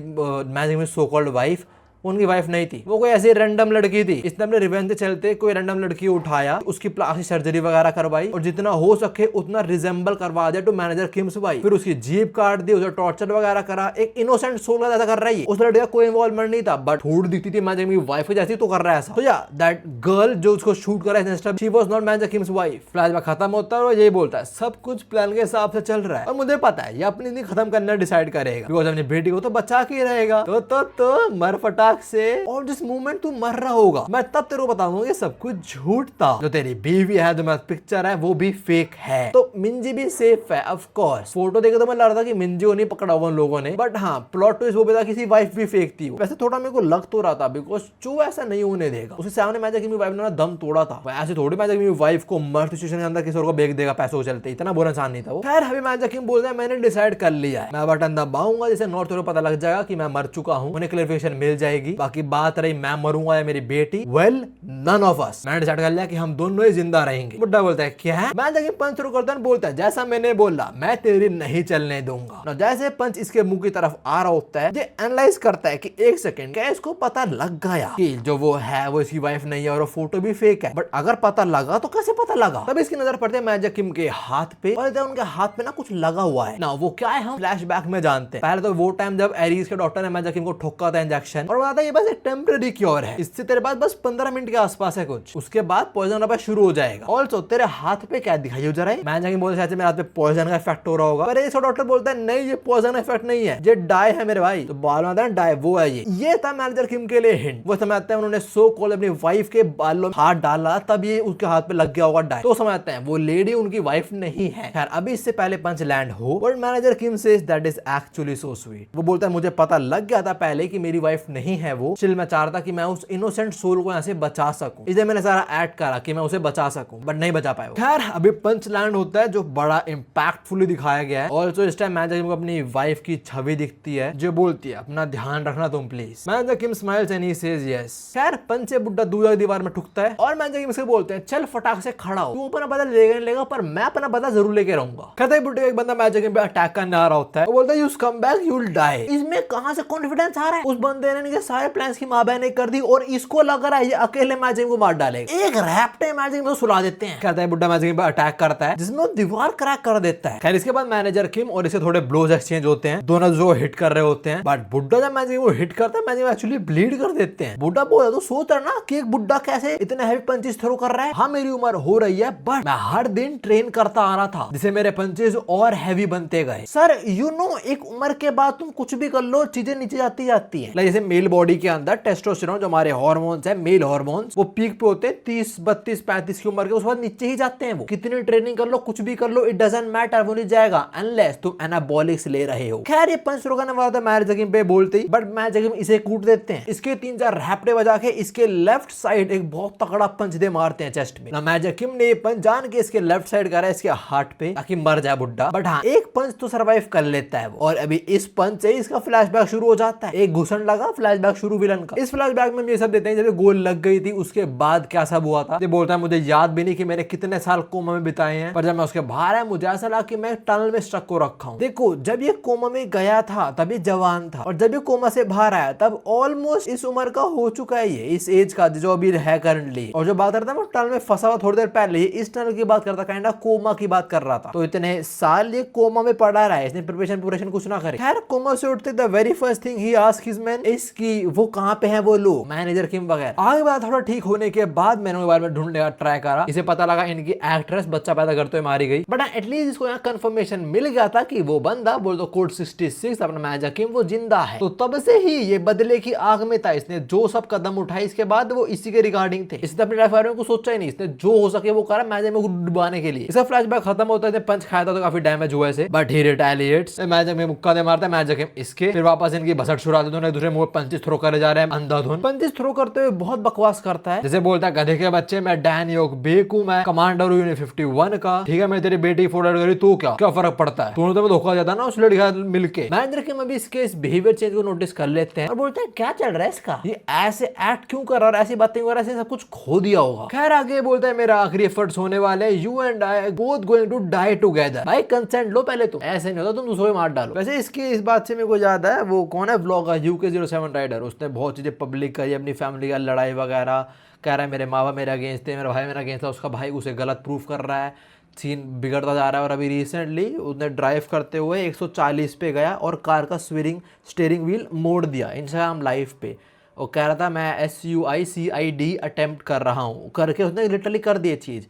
मैजिक में सो कॉल्ड वाइफ, उनकी वाइफ नहीं थी, वो कोई ऐसी रैंडम लड़की थी, इसने अपने रिवेंज के चलते कोई रैंडम लड़की उठाया, उसकी प्लास्टिक सर्जरी वगैरह करवाई और जितना हो सके उतना रिजेंबल करवा दिया टू मैनेजर किम्स वाइफ, फिर उसकी जीप काट दी, उसे टॉर्चर वगैरह करा, एक इनोसेंट सोल ऐसा कर रही है, उस लड़की का कोई इन्वॉल्वमेंट नहीं था बट थोड़ी दिखती थी मैनेजर की वाइफ जैसी, तो कर रहा है ऐसा। तो या दैट गर्ल जो उसको शूट कर रहा है she was not manager KIMS wife. Flashback खत्म होता है और यही बोलता है सब कुछ प्लान के हिसाब से चल रहा है और मुझे पता है ये अपनी नहीं खत्म करना डिसाइड करेगा, बिकॉज़ अपनी बेटी को तो बचा के रहेगा, तो मर फटा फ्लैशबैक से और जिस मोमेंट तू मर रहा होगा मैं तब तेरे को बताऊंगा ये सब कुछ झूठ था। जो तेरी बीवी है, जो मेरा पिक्चर है, वो भी फेक है। तो मिंजी भी सेफ है ऑफ कोर्स। फोटो देखे तो मैं लग रहा था कि मिंजी को नहीं पकड़ा हुआ लोगों ने, बट हाँ प्लॉट ट्विस्ट वो भी था किसी वाइफ भी फेक थी। वैसे थोड़ा मेरे को लग तो रहा था बिकॉज चू ऐसा नहीं होने देगा। उसके सामने मैजिक किंग की वाइफ ने दम तोड़ा था। ऐसे थोड़ी मैजिक किंग की वाइफ को मर्द सिचुएशन के अंदर किसी और को बेच देगा पैसों को चलते, इतना बुरा इंसान नहीं था वो। खैर अभी मैजिक किंग बोलता है मैंने डिसाइड कर लिया है, मैं बटन दबाऊंगा जैसे नॉर्थ को पता लग जाएगा कि मैं मर चुका हूं, उन्हें क्लैरिफिकेशन मिल जाएगी। बाकी बात रही मैं मरूंगा या मेरी बेटी, वेल नन ऑफ अस। मैंने डिसाइड कर लिया कि हम दोनों ही जिंदा रहेंगे। बुड्ढा बोलता है क्या है? मैजिक किंग पंच शुरू करता है, बोलता है जैसा मैंने बोला मैं तेरी नहीं चलने दूंगा। जैसे पंच इसके मुंह की तरफ आ रहा होता है, ये एनालाइज करता है कि एक सेकंड क्या इसको पता लग गया कि जो वो है वो इसकी वाइफ नहीं है और वो फोटो भी फेक है। बट अगर पता लगा तो कैसे पता लगा? तब इसकी नजर पड़ती है मैजिक किंग के हाथ पे और उनके हाथ पे ना कुछ लगा हुआ है ना। वो क्या है हम फ्लैशबैक में जानते हैं। पहले तो वो टाइम जब एरीज के डॉक्टर ने मैजिक किंग को ठोका था इंजेक्शन और बताया ये बस एक टेम्परेरी क्योर है, इससे तेरे पास बस 15 मिनट के आसपास है कुछ, उसके बाद पॉइजन अब शुरू हो जाएगा। ऑल्सो तेरे हाथ पे क्या दिखाई हो जा रहा है? मैजिक किंग बोलता है मेरे हाथ पे पॉइजन का इफेक्ट हो रहा होगा, पर इसका डॉक्टर बोलता है नहीं ये पॉइजन इफेक्ट नहीं है, ये डाई है मेरे भाई। तो बाल में डाई वो है ये था मैनेजर किम के लिए हिंट। वो समझते हैं उन्होंने सो कॉल अपनी वाइफ के बालों में हाथ डाला तब ये उसके हाथ पे लग गया होगा डाई, तो समझते हैं वो लेडी उनकी वाइफ नहीं है। खैर अभी इससे पहले पंच लैंड हो but manager Kim says that is actually so sweet. वो बोलता है मुझे पता लग गया था पहले कि मेरी वाइफ नहीं है वो, स्टिल मैं चाहता कि मैं उस इनोसेंट सोल को यहाँ से बचा सकूं, इसलिए मैंने सारा ऐड करा कि मैं उसे बचा सकूं, बट नहीं बचा पाया। खैर अभी पंच लैंड होता है जो बड़ा इंपैक्टफुली दिखाया गया है। ऑल्सो इस टाइम मैनेजर किम को अपनी वाइफ की छवि दिखती है जो बोलती है अपना ध्यान रखना तुम please. Manager Kim smiles and he says yes. खैर पंच से बुड्ढा दूसरी दीवार में ठुकता है और मैनेजर किम से बोलते हैं चल फटाक से खड़ा हो, तू अपना बदला लेगा नहीं लेगा पर मैं अपना बदला जरूर लेके रहूंगा। कहते हैं बुड्ढे एक बंदा मैनेजर किम पे अटैक करने आ रहा होता है, वो बोलता है you come back you will die. इसमें कहां से कॉन्फिडेंस आ रहा है? उस बंदे ने सारे प्लान्स की माँ बहन कर दी और इसको लग रहा है ये अकेले मैनेजर किम को मार डालेगा। एक रैप्टे मैनेजर किम को सुला देते हैं। कहता है बुड्ढा मैनेजर किम पे अटैक करता है जिसमें वो दीवार क्रैक कर देता है। खैर इसके बाद मैनेजर किम और इसे थोड़े ब्लोज एक्सचेंज होते हैं, दोनों जो हिट कर रहे होते हैं, बट बुड्ढा जब मैनेजर किम को हिट करता है मैनेजर एक्चुअली ब्लीड कर देते हैं। बुड्ढा बोला तो सोच रहा ना कि एक बुड्ढा कैसे इतने हैवी पंचेस थ्रो कर रहा है। हाँ मेरी उम्र हो रही है बट मैं हर दिन ट्रेन करता आ रहा था जिससे मेरे पंचेस और हैवी बनते गए। सर यू नो एक उम्र के बाद तुम कुछ भी कर लो चीजें नीचे जाती जाती हैं। जैसे मेल बॉडी के अंदर टेस्टोस्टेरोन जो हमारे हार्मोन्स है, मेल हार्मोन्स, वो पीक पे होते हैं 30, 32, 35 की उम्र के, उसके बाद नीचे ही जाते हैं। वो कितनी ट्रेनिंग कर लो कुछ भी कर लो इट डजंट मैटर, वो नहीं जाएगा अनलेस तुम एनाबॉलिक्स ले रहे हो। खैर ये पंच रोकने वाला था मैनेजर किम पे बोलते ही, बट मैनेजर किम इसे कूट देते हैं। इसके 3-4 रैपटे बजा के इसके लेफ्ट साइड एक बहुत तगड़ा पंच दे मारते हैं चेस्ट में। मैनेजर किम ने ये पंच जान के इसके लेफ्ट साइड करा इसके हार्ट पे ताकि मर जाए बुड्ढा, बट हाँ एक पंच तो सर्वाइव कर लेता है वो। और अभी इस पंच से इसका फ्लैशबैक शुरू हो जाता है, एक घुसन लगा फ्लैशबैक शुरू विलन का। इस फ्लैशबैक में ये सब देते हैं जब गोल लग गई थी उसके बाद क्या सब हुआ था। ये बोलता है मुझे याद भी नहीं कि मैंने कितने साल कोमा में बिताए हैं, पर जब मैं उसके बाहर आया मुझे ऐसा लगा कि मैं टनल में स्टक को रखा हूं। देखो जब ये कोमा में गया था तब ये जवान था और जब ये कोमा से बाहर आया तब ऑलमोस्ट इस उम्र का हो चुका है, ये इस एज का जो अभी है करंटली। और जो बात करता है वो टनल में फंसा हुआ थोड़ी देर पहले इस टनल की बात करता, काइंड ऑफ कोमा की बात कर रहा था। तो इतने साल ये कोमा में पड़ा रहा है, इसने प्रिपरेशन कुछ ना करे। खैर कोमा से उठते the very first thing he ask his man इसकी वो कहां पे है वो लोग, मैनेजर किम वगैरह। आगे बात थोड़ा ठीक होने के बाद मैंने मोबाइल में ढूंढने का ट्राई करा, इसे पता लगा इनकी एक्ट्रेस बच्चा पैदा करते हुए मारी गई, बट एटलीस्ट इसको यहाँ कंफर्मेशन मिल गया था कि वो बंदा बोल दो कोड 66 अपना मैनेजर किम वो जिंदा है। तो तब से ही ये बदले की आग में था, इसने जो सब कदम उठाए इसके बाद वो इसी के रिगार्डिंग थे। इसने अपने लाइफ में कुछ सोचा ही नहीं, इसने जो हो सके वो करा मैनेजर में डुबाने के लिए। इसका फ्लैशबैक खत्म होता है, पंच खाया था तो काफी डैमेज हुआ है, बट ही रिटेलिएट्स। मैनेजर में मुक्का दे मारता है मैनेजर किम इसके, फिर वापस इनकी भसड़ छुड़ा देते हैं, दूसरे मुंह पंचेस थ्रो करे जा रहे हैं अंधाधुन। पंचेस थ्रो करते हुए बहुत बकवास करता है, जैसे बोलता है गधे के बच्चे मैं डैन योग बेक हूं, मैं कमांडर हूं यूनिट 51 का, ठीक है मैं तेरी बेटी फोटो करी तू क्या फर्क पड़ता है, तूने तो धोखा देता ना उस लड़की के मिलके। मैनेजर किम अभी इसके इस बिहेवियर चेंज को नोटिस कर लेते हैं और बोलते हैं क्या चल रहा है इसका, ये ऐसे एक्ट क्यों कर रहा है, ऐसी बातें कर रहा है, सब कुछ खो दिया होगा। खैर आगे बोलता है मेरा आखिरी एफर्ट्स होने वाले, you and I both going to die together. भाई कंसेंट लो पहले, तुम ऐसे नहीं होता तुम दूसरे मार डालो। वैसे इसकी इस बात से मेरे को याद है वो कौन है व्लॉगर UK07 राइडर, उसने बहुत चीजें पब्लिक करी अपनी फैमिली का लड़ाई वगैरह, कह रहा है मेरे माँ बाप मेरे अगेंस्ट थे, मेरा भाई मेरा अगेंस्ट था, उसका भाई उसे गलत प्रूफ कर रहा है, सीन बिगड़ता जा रहा है। और अभी रिसेंटली उसने ड्राइव करते हुए 140 पे गया और कार का स्टीयरिंग व्हील मोड़ दिया इंस्टाग्राम लाइव पे, और कह रहा था मैं SUICID अटेम्प्ट कर रहा हूँ, करके उसने लिटरली कर दी चीज़।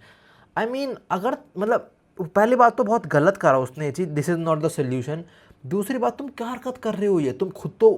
आई मीन अगर मतलब पहली बात तो बहुत गलत करा उसने ये चीज़, this is not the solution. दूसरी बात, तुम क्या हरकत कर रहे हो? ये तुम खुद तो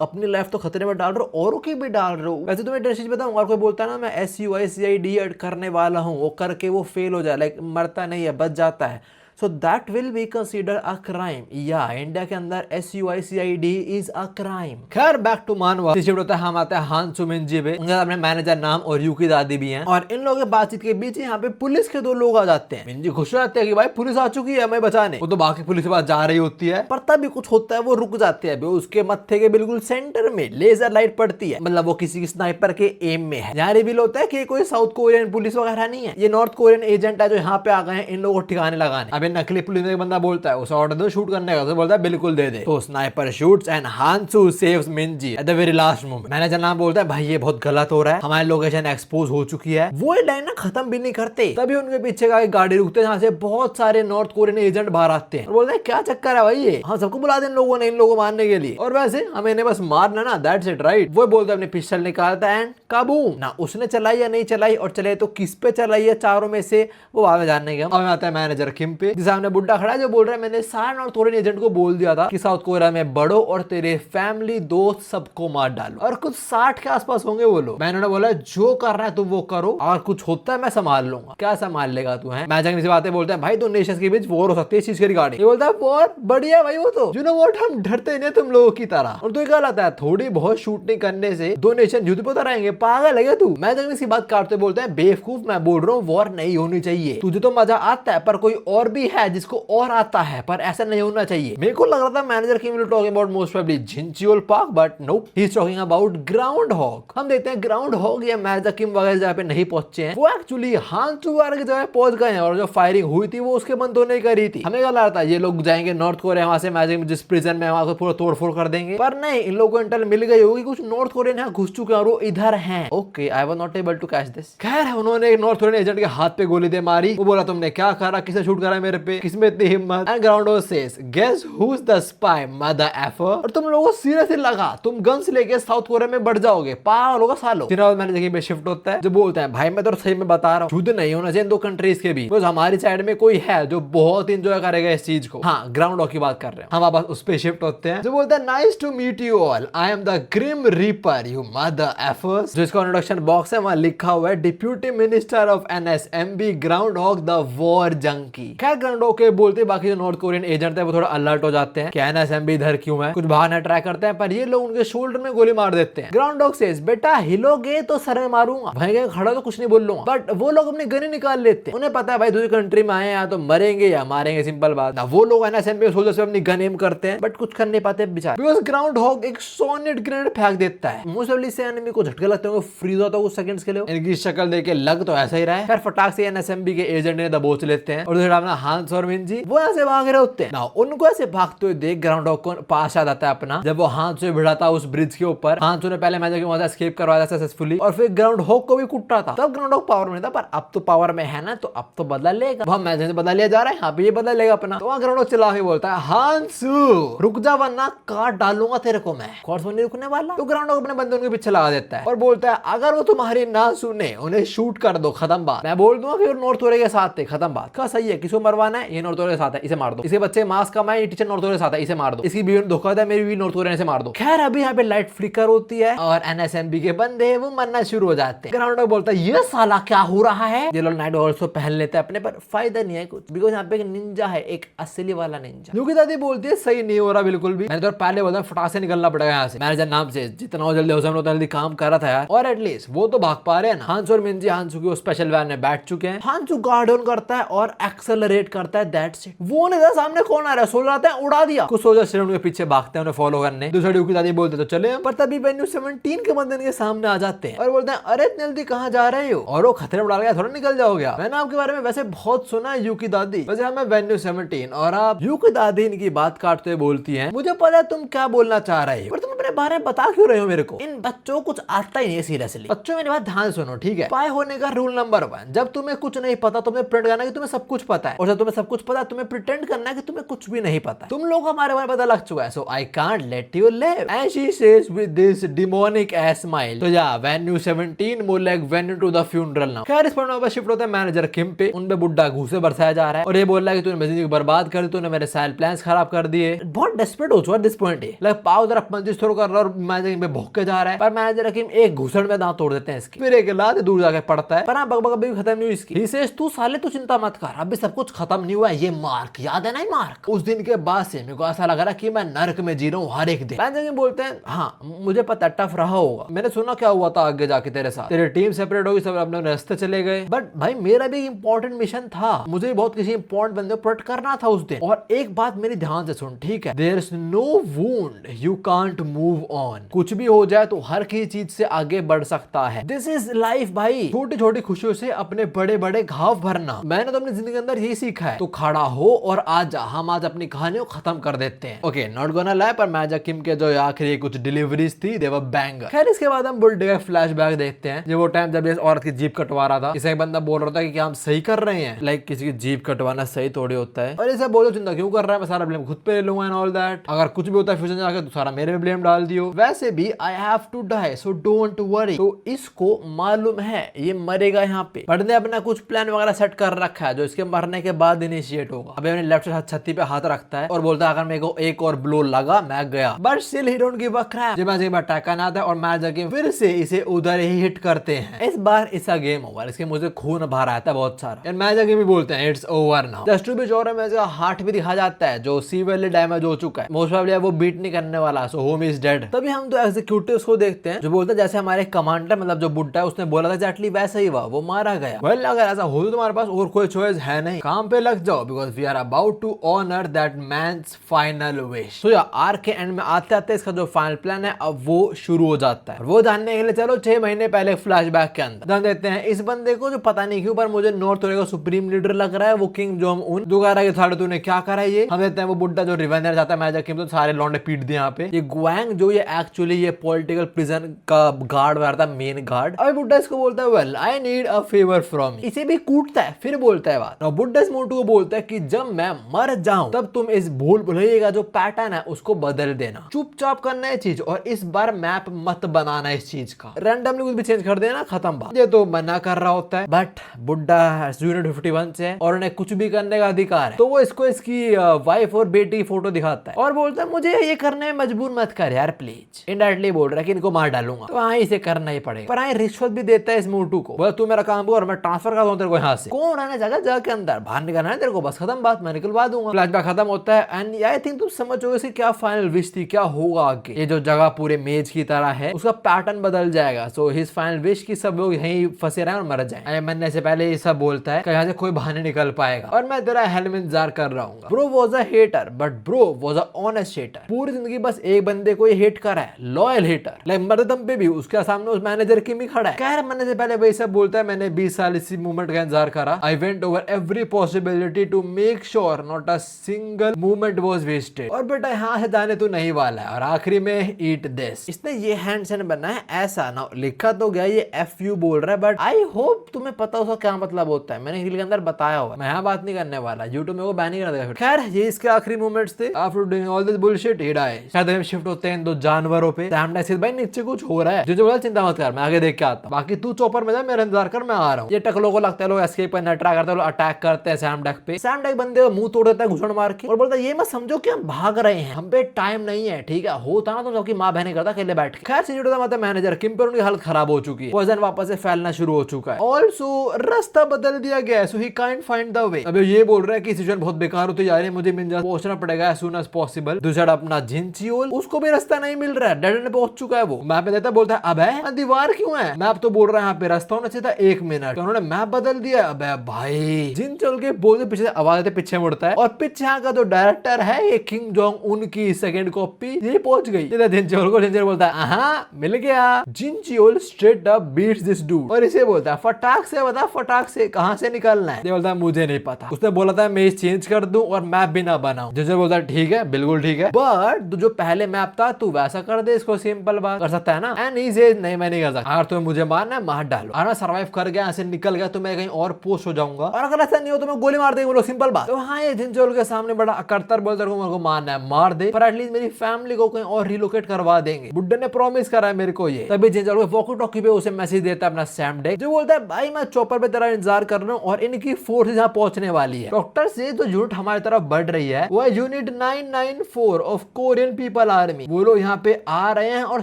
अपनी लाइफ तो खतरे में डाल रहे हो, औरों की भी डाल रहे हो। वैसे तुम्हें एक चीज बताऊं, अगर कोई बोलता है ना मैं SUICID करने वाला हूँ, वो करके वो फेल हो जाए, लाइक मरता नहीं है, बच जाता है, so that will be considered a crime। या इंडिया के अंदर SUICID is a crime। खैर बैक टू मानवा शिफ्ट होता है, हम आते हैं हांसू मिंजी पे। उनका अपने मैनेजर नाम और यूकी दादी भी हैं, और इन लोगों के बातचीत के बीच यहाँ पे पुलिस के 2 लोग आ जाते हैं। मिंजी खुश हो जाते हैं कि भाई पुलिस आ चुकी है हमें बचाने। वो तो बाकी पुलिस के पास जा रही होती है, पर तभी कुछ होता है, वो रुक जाते हैं। उसके मत्थे के बिल्कुल सेंटर में लेजर लाइट पड़ती है, मतलब वो किसी स्नाइपर के एम में है। यहाँ रिवील होता है कि कोई साउथ कोरियन पुलिस वगैरह नहीं है, ये नॉर्थ कोरियन एजेंट है जो यहाँ पे आ गए हैं इन लोगों को ठिकाने लगाने। अब नकली पुलिस में बंदा बोलता है उसे ऑर्डर दो शूट करने का, तो बोलता है बिल्कुल दे दे। तो sniper shoots and Hansu saves Minji at the very last moment. Manager नाम बोलता है भाई ये बहुत गलत हो रहा है, हमारी लोकेशन एक्सपोज हो चुकी है। वो लाइन ना खत्म भी नहीं करते, तभी उनके पीछे का एक गाड़ी रुकते हैं, जहाँ से बहुत सारे नॉर्थ कोरियन एजेंट बाहर आते हैं और बोलते हैं क्या चक्कर है भाई ये, हाँ सबको बुला दे इन लोगों ने, इन लोगों को मारने के लिए, और वैसे हमें इन्हें बस मारना ना, दैट्स इट राइट। वो बोलते हैं अपनी पिस्टल निकालता है एंड काबूम ना, उसने चलाई या नहीं चलाई, और चले तो किस पे चलाई है चारों में से, वो बाद में जानने के। अब आता है मैनेजर किम पे, जिस सामने बुड्ढा खड़ा है जो बोल रहा है मैंने सारे नॉर्थ कोरियन एजेंट को बोल दिया था कि साउथ कोरिया में बढ़ो और तेरे फैमिली दोस्त सबको मार डालो, और कुछ 60 के आसपास होंगे वो लोग। मैंने बोला जो कर रहा है तुम वो करो, और कुछ होता है मैं संभाल लूंगा। क्या संभाल लेगा तू है? मैच से बातें बोलते हैं भाई 2 नेशंस के बीच वॉर हो सकती है इस चीज के रिगार्डिंग। ये बोलता है वॉर बढ़िया भाई, वो तो यू नो व्हाट, हम डरते नहीं तुम लोगों की तरह। और तू क्या लाता है, थोड़ी बहुत शूटिंग करने से 2 नेशन युद्ध पे रहेंगे, पागल है तू? मैच इसकी बात काटते बोलते हैं बेवकूफ, मैं बोल रहा हूँ वॉर नहीं होनी चाहिए, तुझे तो मजा आता है पर कोई और भी है जिसको और आता है, पर ऐसा नहीं होना चाहिए। मेरे को लग रहा था manager Kim will talking about most probably Jincheol Park, but nope, he is talking about Groundhog. हम देखते हैं ग्राउंड हॉग या मैनेजर किम वगैरह जगह पे नहीं पहुंचे हैं, वो एक्चुअली हांसू वाले की जगह पहुंच गए हैं, और जो फायरिंग हुई थी वो उसके बंदों ने करी थी। हमें क्या लग रहा था ये लोग जाएंगे नॉर्थ कोरिया, वहां से मैजिक जिस प्रिजन में वहां को पूरा तोड़फोड़ कर देंगे, पर नहीं, इन लोगों को इंटेल मिल गई होगी कुछ नॉर्थ कोरियन यहाँ घुस चुके हैं और वो इधर हैं। Okay, I was not able to catch this. खैर उन्होंने एक नॉर्थ कोरियन एजेंट के हाथ पे गोली दे मारी, वो बोला तुमने क्या करा, किसे शूट करा मेरे पे, किसमें इतनी हिम्मत? And Groundhog says guess who is the spy mother effer, और तुम लोगों को सीरियसली लगा तुम गन्स लेके साउथ कोरिया में बढ़ जाओगे, पागल होगा सालो। फिर मैंने जगह पे शिफ्ट होता है जो बोलते हैं भाई मैं तो सही में बता रहा हूँ युद्ध नहीं होना चाहिए 2 कंट्रीज के बीच, बिकॉज़ हमारी साइड में कोई है जो बहुत इंजॉय करेगा इस चीज को। हाँ, ग्राउंड हॉग की बात कर रहे हैं हम, वापस उस पे शिफ्ट होते हैं जो बोलते हैं nice to meet you all, I am the grim reaper you mother effers. जो इसका इंट्रोडक्शन बॉक्स है वहां लिखा हुआ है deputy minister of NSMB Groundhog the war junkie. खैर ग्राउंड हॉग के बोलते बाकी जो नॉर्थ कोरियन एजेंट है वो थोड़ा अलर्ट हो जाते हैं कि NSMB इधर क्यों है, कुछ बहाना ट्राई करते हैं, पर ये लोग उनके शोल्डर में गोली मार देते हैं। ग्राउंड हॉग सेज बेटा हिलोगे तो सर में मारूंगा, भाई खड़ा तो कुछ नहीं बोल लूंगा, बट वो लोग अपनी गन निकाल लेते हैं। उन्हें पता है भाई दूसरी कंट्री में आए हैं तो मरेंगे या मारेंगे, सिंपल बात ना। वो लोग NSMB सोल्जर से अपनी गन एम करते हैं, बट कुछ कर नहीं पाते बेचारे, बिकॉज़ ग्राउंड हॉग एक सोनेट ग्रेनेड फेंक देता है। मोस्टली से एनिमी को झटके लगते हैं, फ्रीज होता है कुछ सेकंड्स के लिए। इनकी शक्ल देख के लग तो ऐसा ही रहा है। फिर फटाक से NSMB के एजेंट ने दबोच लेते हैं, और दूसरा अपना हांस और मिंजी वो ऐसे भाग रहे होते हैं ना। उनको ऐसे भागते हुए देख ग्राउंड हॉग को पास आ जाता है अपना, जब वो हांस से भिड़ा था उस ब्रिज के ऊपर। हांस ने पहले मैच के वहां से एस्केप करवाया था सक्सेसफुली, और फिर ग्राउंड हॉग को भी कुटा था। तब ग्राउंड हॉग पावर में था, पर अब तो पावर में है ना, तो अब तो बदला लेगा। वो मैच से बदला लिया जा रहा है, यहाँ पे ये बदला लेगा अपना। तो वहां ग्राउंड हॉग चिल्ला के बोलता है हांसू रुक जा वरना काट डालूंगा तेरे को मैं। कौन नहीं रुकने वाला। तो ग्राउंड हॉग अपने बंदे उनके पीछे लगा देता है और बोलता है अगर वो तुम्हारी ना सुने उन्हें शूट कर दो, खत्म बात। मैं बोल दूंगा कि नॉर्थ कोरिया के साथ थे, खत्म बात। क्या सही है, किसको मरवाना है, ये नॉर्थ कोरिया के साथ है, इसे मार दो। इसके बच्चे मास्क कमाए, ये टीचर नॉर्थ कोरिया के साथ है, इसे मार दो। इसकी बीवी ने धोखा दिया, मेरी बीवी नॉर्थ कोरिया से मार दो। खैर अभी यहाँ पे लाइट फ्लिकर होती है और NSMB के बंदे वो मरना शुरू हो जाते हैं। ग्राउंड हॉग बोलता है ये साला क्या हो रहा है। ये लोग नाइट ऑल्सो पहन लेते हैं अपने, पर फायदा नहीं है कुछ, बिकॉज यहाँ पे एक निंजा है, एक असली वाला निंजा। यूकी दादी बोलती है सही नहीं हो रहा बिल्कुल भी। मैंने तो पहले बोला फटाक से निकलना पड़ेगा यहाँ से, मैनेजर नाम से जितना हो जल्दी हो सकता जल्दी काम कर रहा था यार, और एटलीस्ट वो तो भाग पा रहे हैं ना। हांस और मिंजी हांसू की स्पेशल वैन में बैठ चुके हैं। हांसू गार्ड ऑन करता है और एक्सेलरेट करता है, दैट्स इट। वो नहीं था सामने कौन आ रहा है, सोल्जर आता है उड़ा दिया। कुछ सोल्जर स्टेडियम के पीछे भागते हैं उन्हें फॉलो करने। दूसरी यूकी दादी बोलते तो चले, पर तभी वेन्यू 17 के बंदे के सामने आ जाते हैं और बोलते हैं अरे जल्दी कहाँ जा रहे हो, और वो खतरे में डाल गया, थोड़ा निकल जाओगे। मैंने आपके बारे में वैसे बहुत सुना है यूकी दादी, वैसे हमें वेन्यू 17 और आप यूकी दादी इनकी बात काटते हुए बोलती है मुझे पता है तुम क्या बोलना चाह रहे हो, पर तुम अपने बारे में बता क्यों रहे हो मेरे को? इन बच्चों को कुछ आता ही नहीं है सीरियसली। बच्चों मेरी बात ध्यान सुनो, ठीक है? स्पाई होने का रूल नंबर 1, जब तुम्हें कुछ नहीं पता तुम्हें प्रिटेंड करना है कि तुम्हें सब कुछ पता है, और जब तुम्हें सब कुछ पता है तुम्हें प्रिटेंड करना है कि तुम्हें कुछ भी नहीं पता। तुम लोग हमारे बारे में पता लग चुका है, so I can't let you live. And she says with this demonic ass smile, तो या when you 17 more like when you to the funeral now. खैर इस पर शिफ्ट होता है मैनेजर किम पे। उन पे बुड्ढा घूसे बरसाया जा रहा है और ये बोल रहा है कि तूने मेरी जिंदगी बर्बाद कर दी, तूने मेरे सारे प्लान्स खराब कर दिए। बहुत डेस्परेट हो चुका है दिस पॉइंट। लाइक पाव तरफ पंचिस थ्रो कर रहा है और मैनेजर पे भौंक के जा रहा है, पर मैनेजर किम एक घूसड़ में दांत तोड़ देते हैं इसके। फिर एक लात दूर जाके पड़ता है, पर हाँ बकबक अभी खत्म नहीं हुई इसकी। ही सेज तू साले तू चिंता मत कर, अभी सब कुछ खत्म नहीं हुआ है। ये मार्क याद है ना? मार्क उस दिन के बाद से मेरे को ऐसा लग रहा है कि मैं नर्क में जी रहा हूँ हर एक दिन। मैनेजर किम बोलते हैं हाँ मुझे पता टफ रहा होगा, मैंने सुना क्या हुआ था आगे जाके तेरे साथ, तेरी टीम सेपरेट होगी, सब अपने रास्ते चले गए। बट भाई मेरा भी इंपॉर्टेंट मिशन था, मुझे बहुत किसी इंपॉर्टेंट बंदे को प्रोटेक्ट करना था उस दिन। और एक बात मेरी ध्यान से सुन, ठीक है? There is no wound you can't move on. कुछ भी हो जाए तो हर किसी चीज से आगे बढ़ सकता है। दिस इज लाइफ भाई। छोटी छोटी खुशियों से अपने बड़े बड़े घाव भरना। मैंने तो अपनी जिंदगी के अंदर यही सीखा है। तो खड़ा हो और आजा, हम आज अपनी कहानी को खत्म कर देते हैं। ओके नॉट गोना लाई, पर मैनेजर किम के जो आखिरी कुछ डिलीवरीज थी दे वर बैंगर। खैर इसके बाद हम बुड्ढे का फ्लैशबैक देखते हैं, जो वो टाइम जब इस औरत की जीप कटवा रहा था। इसे एक बंदा बोल रहा था कि क्या हम सही कर रहे हैं? लाइक किसी की जीप कटवाना सही थोड़ी होता है। और इसे बोलो चिंता क्यों कर रहा है, मैं सारा ब्लेम खुद पे ले लूंगा एंड ऑल दैट। अगर कुछ भी होता है फ्यूचर में जाकर तो सारा मेरे पे ब्लेम डाल दियो। वैसे भी I have to die so don't worry. तो इसको मालूम है ये मरेगा यहाँ पे, बट ने अपना कुछ प्लान वगैरह सेट कर रखा है जो इसके मरने के बाद इनिशिएट होगा। अभी अपने लेफ्ट छत्ती पे हाथ रखता है और बोलता है अगर मेरे को एक और ब्लो लगा मैं गया। But still he don't give a crap. जब अटैक करना आता है और मैच जाके फिर से इसे उधर ही हिट करते हैं। इस बार इसका गेम ओवर, इसके मुझे खून बाहर आता है बहुत सारा। मैच जाके भी बोलते हैं it's over now. Just to be sure है मैच का हार्ट भी दिखा जाता है जो सीवियरली डैमेज हो चुका है। मोस्ट प्रोबब्ली वो बीट नहीं करने वाला, सो होम इज डेड। तभी हम तो एग्जीक्यूटिव्स को देखते हैं जो बोलते हैं जैसे हमारे कमांडर मतलब जो बुड्ढा है उसने बोला था एग्जैक्टली वैसा ही हुआ, वो मारा गया। वेल अगर ऐसा हो तो तुम्हारे पास और कोई चॉइस है नहीं, काम पे लग जाओ because we are about to honor that man's final wish. तो यार आर्क के एंड में आते आते इसका जो फाइनल प्लान है अब वो शुरू हो जाता है। वो जानने के लिए चलो 6 महीने पहले फ्लैशबैक के अंदर जान देते हैं इस बंदे को जो पता नहीं क्यों पर मुझे नॉर्थ कोरिया का सुप्रीम लीडर लग रहा है, वो किंग जोंग उन। जो कह रहा है कि साढ़े तूने क्या करा ये। हम देते हैं वो बुड्ढा जो रिवेंजर जाता है मैच किम तो सारे लौंडे पीट दिए यहाँ पे। ये ग्वांग जो ये एक्चुअली ये पॉलिटिकल प्रिजन का गार्ड वगैरह था, मेन गार्ड। अभी बुड्ढा इसको बोलता है well I need a favour from you. इसे भी कूटता है फिर बोलता है बात। बुड्ढा इस मोटू को बोलता है कि जब मैं मर जाऊं तब तुम इस भूल भुलैया जो पैटर्न है उसको बदल देना, चुपचाप करना है चीज और इस बार मैप मत बनाना इस चीज का, रैंडमली कुछ भी चेंज कर देना, खत्म बात। ये तो मना कर रहा होता है बट बुड्ढा यूनिट 51 से है और उन्हें कुछ भी करने का अधिकार है। तो वो इसको इसकी वाइफ और बेटी की फोटो दिखाता है और बोलता है मुझे ये करने में मजबूर मत कर यार प्लीज। इनडायरेक्टली बोल रहा है कि इनको मार डालूंगा। तो हाँ इसे करना ही पड़ेगा, पर हाँ रिश्वत भी देता है इस मोटू को। बोला तू मेरा काम और मैं ट्रांसफर कर दूं तेरे को यहाँ से। कौन रहने जाएगा जगह के अंदर, बाहर निकलना है तेरे को, बस खत्म बात, मैं निकलवा दूंगा। फ्लैशबैक खत्म होता है एंड आई थिंक तुम समझोगे इसकी क्या फाइनल विश थी, क्या होगा आगे। ये जो जगह पूरे मेज की तरह है उसका पैटर्न बदल जाएगा। सो हिज फाइनल विश की सब लोग यहीं फंसे रहे और मर जाए। मरने से पहले ये सब बोलता है कि यहाँ से कोई बाहर नहीं निकल पाएगा और मैं तेरा हेल में इंतजार कर रहा हूँ। Bro was a hater but bro was a honest hater. पूरी जिंदगी बस एक बंदे को ये हेट करा है, लॉयल हेटर। लाइक मरते दम पे भी उसके सामने उस मैनेजर की भी खड़ा है। खैर मरने से पहले वही सब बोलता है मैंने 20 साल इसी मूवमेंट का इंतजार करा। I went over every possibility to make sure not a single movement was wasted. और बेटा यहाँ से जाने तो नहीं वाला है। और आखिरी में ईट दिस। इसने ये हैंड साइन बना है ऐसा ना, लिखा तो गया ये FU बोल रहा है बट आई होप तुम्हें पता उसका क्या मतलब होता है। मैंने रील के अंदर बताया हुआ, मैं यहाँ बात नहीं करने वाला, यूट्यूब में वो बैन नहीं कर देगा। खैर ये इसके आखिरी मोमेंट्स थे। After doing all this bullshit he dies. शायद हम शिफ्ट होते हैं दो जानवरों पे। सैम डाइस भाई नीचे कुछ हो रहा है, जो बोला चिंता मत कर मैं आगे देख के आता हूं, बाकी तू चॉपर में जा, मेरा इंतजार कर, मैं आ रहा हूं। ये टकलों को लगता है लोग एस्केप करने ट्राई करते हैं, लोग अटैक करते हैं सैम डक पे। सैम डक बंदे मुंह तोड़ देता है घुसड़ मार के और बोलता है ये मत समझो कि हम भाग रहे हैं, हम पे टाइम नहीं है, ठीक है होता ना तो सबकी माँ बहने करता अकेले बैठ के। खैर सीनियर मतलब मैनेजर किम पर उनकी हालत खराब हो चुकी है, पॉइजन वापस से फैलना शुरू हो चुका है। ऑल्सो रास्ता बदल दिया गया है, so he can't find the way. अब ये बोल रहा है कि सिचुएशन बहुत बेकार होती जा रही है, मुझे मिंजा पहुंचना पड़ेगा एज सून एज पॉसिबल। दूसरा अपना जिनचियोल, उसको भी रास्ता नहीं मिल रहा है, डेड एंड पे पहुंच चुका है वो। मैप पे देता बोलता है अबे दीवार क्यों है, मैप तो बोल रहा है यहाँ पे रास्ता होना चाहिए था 1 मिनट, उन्होंने मैप बदल दिया। अबे भाई जिनचियोल के बोलते पीछे आवाज आते पीछे मुड़ता है और पीछे यहाँ का जो डायरेक्टर है ये किंग जोंग उन की सेकंड कॉपी ये पहुंच गई। जिनचियोल को जिनचियोल बोलता है हाँ मिल गया। Jincheol straight up beats this dude और इसे बोलता है फटाक से बता, फटाक से कहां से निकलना है। ये बोलता है मुझे नहीं पता, उसने बोला था मैं चेंज कर दूं और मैप भी ना बनाऊं। जिनचियोल बोलता है ठीक है बिल्कुल ठीक है, बट जो पहले मैप था तू वैसा कर दे इसको, सिंपल बात कर सकता है ना। एंड ही सेज नहीं मैं नहीं कर सकता, अगर तुम्हें मुझे मारना है मार डालो, अगर मैं सर्वाइव कर गया ऐसे निकल गया तो मैं कहीं और पोस्ट हो जाऊंगा, और अगर ऐसा नहीं हो तो मैं गोली मार देंगे, बोलो सिंपल बात। तो हाँ ये जिनचोल के सामने बड़ा अकड़तर बोलता मेरे को मारना है मार दे, पर एटलीस्ट मेरी फैमिली को कहीं और रिलोकेट करवा देंगे, बुड्ढे ने प्रॉमिस करा है मेरे को ये। तभी जिनचोल वॉकी टॉकी पे उसे मैसेज देता है अपना सैम डेक, जो बोलता है भाई मैं चॉपर पे तेरा इंतजार कर रहा हूँ और इनकी फोर्स यहाँ पहुंचने वाली है। डॉक्टर से जो झूठ हमारी तरफ बढ़ रही है वो है unit 994 of Korean people army, वो लोग यहाँ पे आ रहे हैं और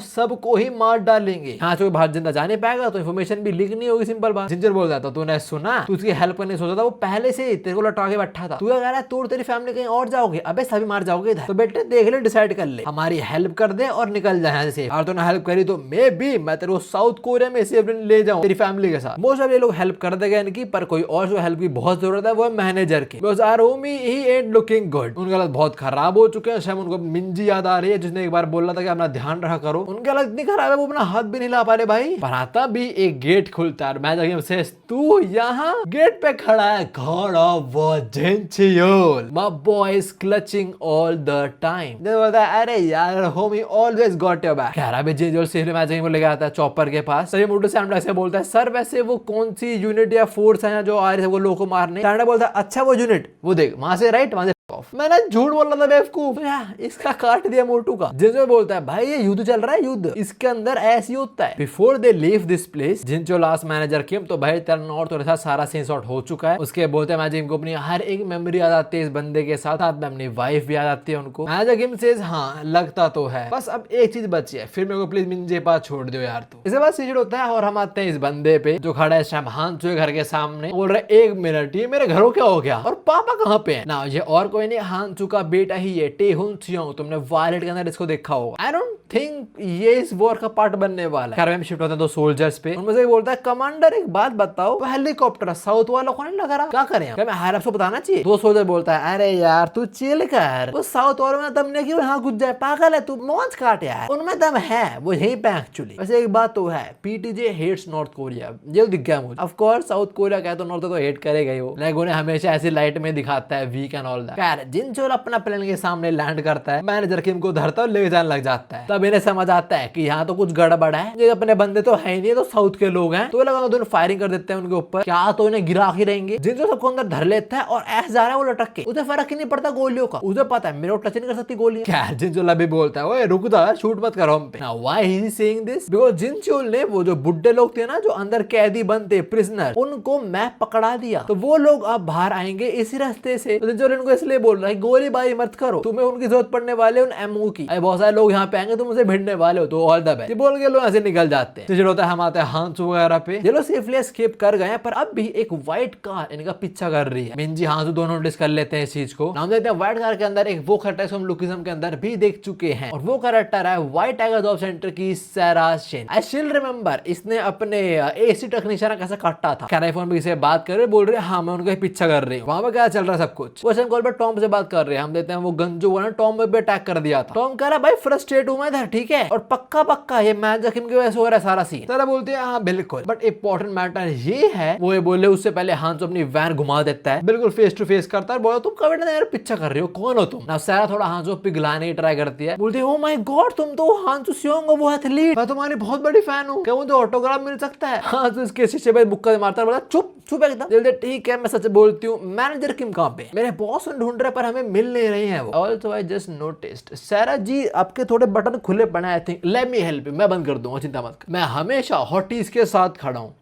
सबको ही मार डालेंगे। यहाँ से बाहर जिंदा जाने पाएगा तो इन्फॉर्मेशन भी लीक नहीं होगी, सिंपल बात। जिंजर बोल रहा था तूने सुना, तू उसकी हेल्प करने सोचा था, वो पहले से तेरे को लटा के बैठा था, तू कह रहा है तू और तेरी फैमिली कहीं और जाओगे, अबे सभी मार जाओगे इधर, तो बेटे देख ले डिसाइड कर ले, हमारी हेल्प कर दे और निकल जाए से। और तूने हेल्प करी तो मैं तेरे को साउथ कोरिया में सेफ ले जाऊं तेरी फैमिली के साथ। मोस्ट ऑफ ये लोग हेल्प कर देगा इनकी, पर कोई और जो हेल्प की बहुत जरूरत है वो है मैनेजर की, because our homie he and looking good, उनके हालत बहुत खराब हो चुके हैं। शायद उनको मिंजी याद आ रही है जिसने एक बार बोला था कि अपना ध्यान रखा करो, उनके हालत इतनी खराब है वो अपना हाथ भी नहीं ला पा रहे भाई। पर आता भी एक गेट खुलता है, मैं जाके से तू यहाँ गेट पे खड़ा है, god of war Jincheol, my boy is clutching all the time. बोलता है अरे यार homie always got your back. कह रहा है जिनचोल सेफली मैं जाके लेके आता है चॉपर के पास। सही मोटो सैम ऐसे बोलता है सर वैसे वो कौन सी यूनिट या फोर्स है जो आ रही है वो लोगों को मारने। सैंडा बोलता है अच्छा वो यूनिट वो देख वहां से राइट वहां से, मैंने झूठ बोल रहा था बेवकूफ, इसका काट दिया मोटू का। जिनचोल बोलता है भाई ये युद्ध चल रहा है, युद्ध इसके अंदर ऐसी होता है। Before they leave this place Jincheol last manager came, तो भाई तेरा नॉर्थ और साथ सारा सीन शॉट हो चुका है। उसके बोलते हैं मैनेजर को अपनी हर एक मेमोरी याद आती है इस बंदे के साथ, साथ में अपनी वाइफ भी याद आती है उनको। मैनेजर किम सेज हाँ लगता तो है, बस अब एक चीज बची है, फिर मेरे को प्लीज मिंजे पास छोड़ दो यार तू। इसके बाद सीजन होता है और हम आते हैं इस बंदे पे जो खड़ा है हांचो के घर के सामने, बोल रहे एक मिनट ये मेरे घरों क्या हो गया और पापा कहाँ पे है ना। ये और कोई नहीं हांचो का बेटा ही है टेहुन सियोंग, तुमने वायलेट के अंदर इसको देखा होगा। आई डोंट थिंक ये इस वॉर का पार्ट बनने वाला है। में शिफ्ट होते हैं दो सोल्जर्स पे, उनमें से बोलता है कमांडर एक बात बताओ, वो हेलीकॉप्टर साउथ वालों को नहीं लगा रहा, क्या करें क्या मैं हायर अप को बताना चाहिए। दो सोल्जर बोलता है अरे यार तू चिल कर, वो साउथ वालों में दम नहीं कि यहाँ घुस जाए, पागल है तू, मौज काट यार, उनमें दम है वो यहीं पे एक्चुअली। वैसे एक बात तो है पीटीजे हेट्स नॉर्थ कोरिया, ये दिख गया मुझे। ऑफ कोर्स साउथ कोरिया कहे तो नॉर्थ तो हेट करेगा ही वो, लाइक उन्हें हमेशा ऐसी लाइट में दिखाता है वीक एंड ऑल दैट। जिनचोल अपना प्लेन के सामने लैंड करता है, मैनेजर किम को धरता है और ले जाने लग जाता है। तब इन्हें समझ आता है कि यहाँ तो कुछ गड़बड़ है, ये अपने बंदे तो है नहीं, तो साउथ के लोग हैं, तो लगा दोनों फायरिंग कर देते हैं उनके ऊपर, क्या तो इन्हें गिरा ही रहेंगे। जिनचोल सबको अंदर धर लेता है और ऐसे जा रहा है वो लटक के, उसे फर्क ही नहीं पड़ता गोलियों का, उसे पता है मेरे को टच नहीं कर सकती गोली। क्या जिनचोल अभी बोलता है ओए रुक जा शूट मत करो हम पे। Now why he is saying this, because Jincheol ने वो जो बुड्ढे लोग थे ना जो अंदर कैदी बनते प्रिजनर, उनको मैं पकड़ा दिया, तो वो लोग अब बाहर आएंगे इसी रास्ते से। तो जिनचोल इनको इसलिए बोल रहा है गोलीबारी मत करो, तुम्हें उनकी जरूरत पड़ने वाले उन एमओ की, बहुत सारे लोग यहाँ पे आएंगे तुम उसे भिड़ने वाले हो, तो ऑल द बेस्ट बोल के लोग ऐसे निकल जाते हैं। होता है हम आते हैं हांसू वगैरह पे, ये लोग सेफली एस्केप कर गए, पर अब भी एक व्हाइट कार इनका पीछा कर रही है। मिंजी हांसू दोनों नोटिस कर लेते हैं इस चीज को। नाम देते हैं व्हाइट कार के अंदर एक वो कैरेक्टर हम लुकिज्म के अंदर भी देख चुके हैं, और वो कैरेक्टर है व्हाइट टाइगर जॉब सेंटर की सारा शेन। आई स्टिल रिमेंबर इसने अपने एसी टेक्नीशियन कैसे काटा था। कैराई फोन पे से बात कर रहे, बोल रहे हाँ मैं उनका पीछा कर रही हूँ, वहां पे क्या चल रहा है सब कुछ। क्वेश्चन कॉल पे टॉम से बात कर रहे हैं, हम देते हैं वो गंजू वाला टॉम पे अटैक कर दिया था। टॉम कह रहा भाई फ्रस्ट्रेट हूं मैं इधर, ठीक है, और पक्का पक्का ये मैच जखिम की वजह से हो रहा है सारा सीन। सारा बोलते हैं हाँ बिल्कुल, बट इंपॉर्टेंट मैटर ये है, वो ये बोले उससे पहले हांसू अपनी वैन घुमा देता है, बिल्कुल फेस टू फेस करता है, बोला तुम कभी यार पीछा कर रहे हो, कौन हो तुम ना। सारा थोड़ा हांसू पिघलाने की ट्राई करती है, बोलती है ओ माय गॉड तुम तो हांसू सियोंग हो, वो एथलीट, मैं तुम्हारी बहुत बड़ी फैन हूँ, क्या मुझे ऑटोग्राफ मिल सकता है। हांसू इसके शीशे पे मुक्का मारता है, बोला चुप चुप एकदम। जल्दी ठीक है मैं सच बोलती हूँ, मैनेजर किम कहाँ पे, मेरे बॉस ढूंढ रहे पर हमें मिल नहीं रही है वो। ऑल्सो आई जस्ट नोटिस्ड सारा जी आपके थोड़े बटन खुले पड़े, I think let me help you, मैं बंद कर दूंगा चिंता मत कर, मैं हमेशा हॉटीज के साथ खड़ा हूँ,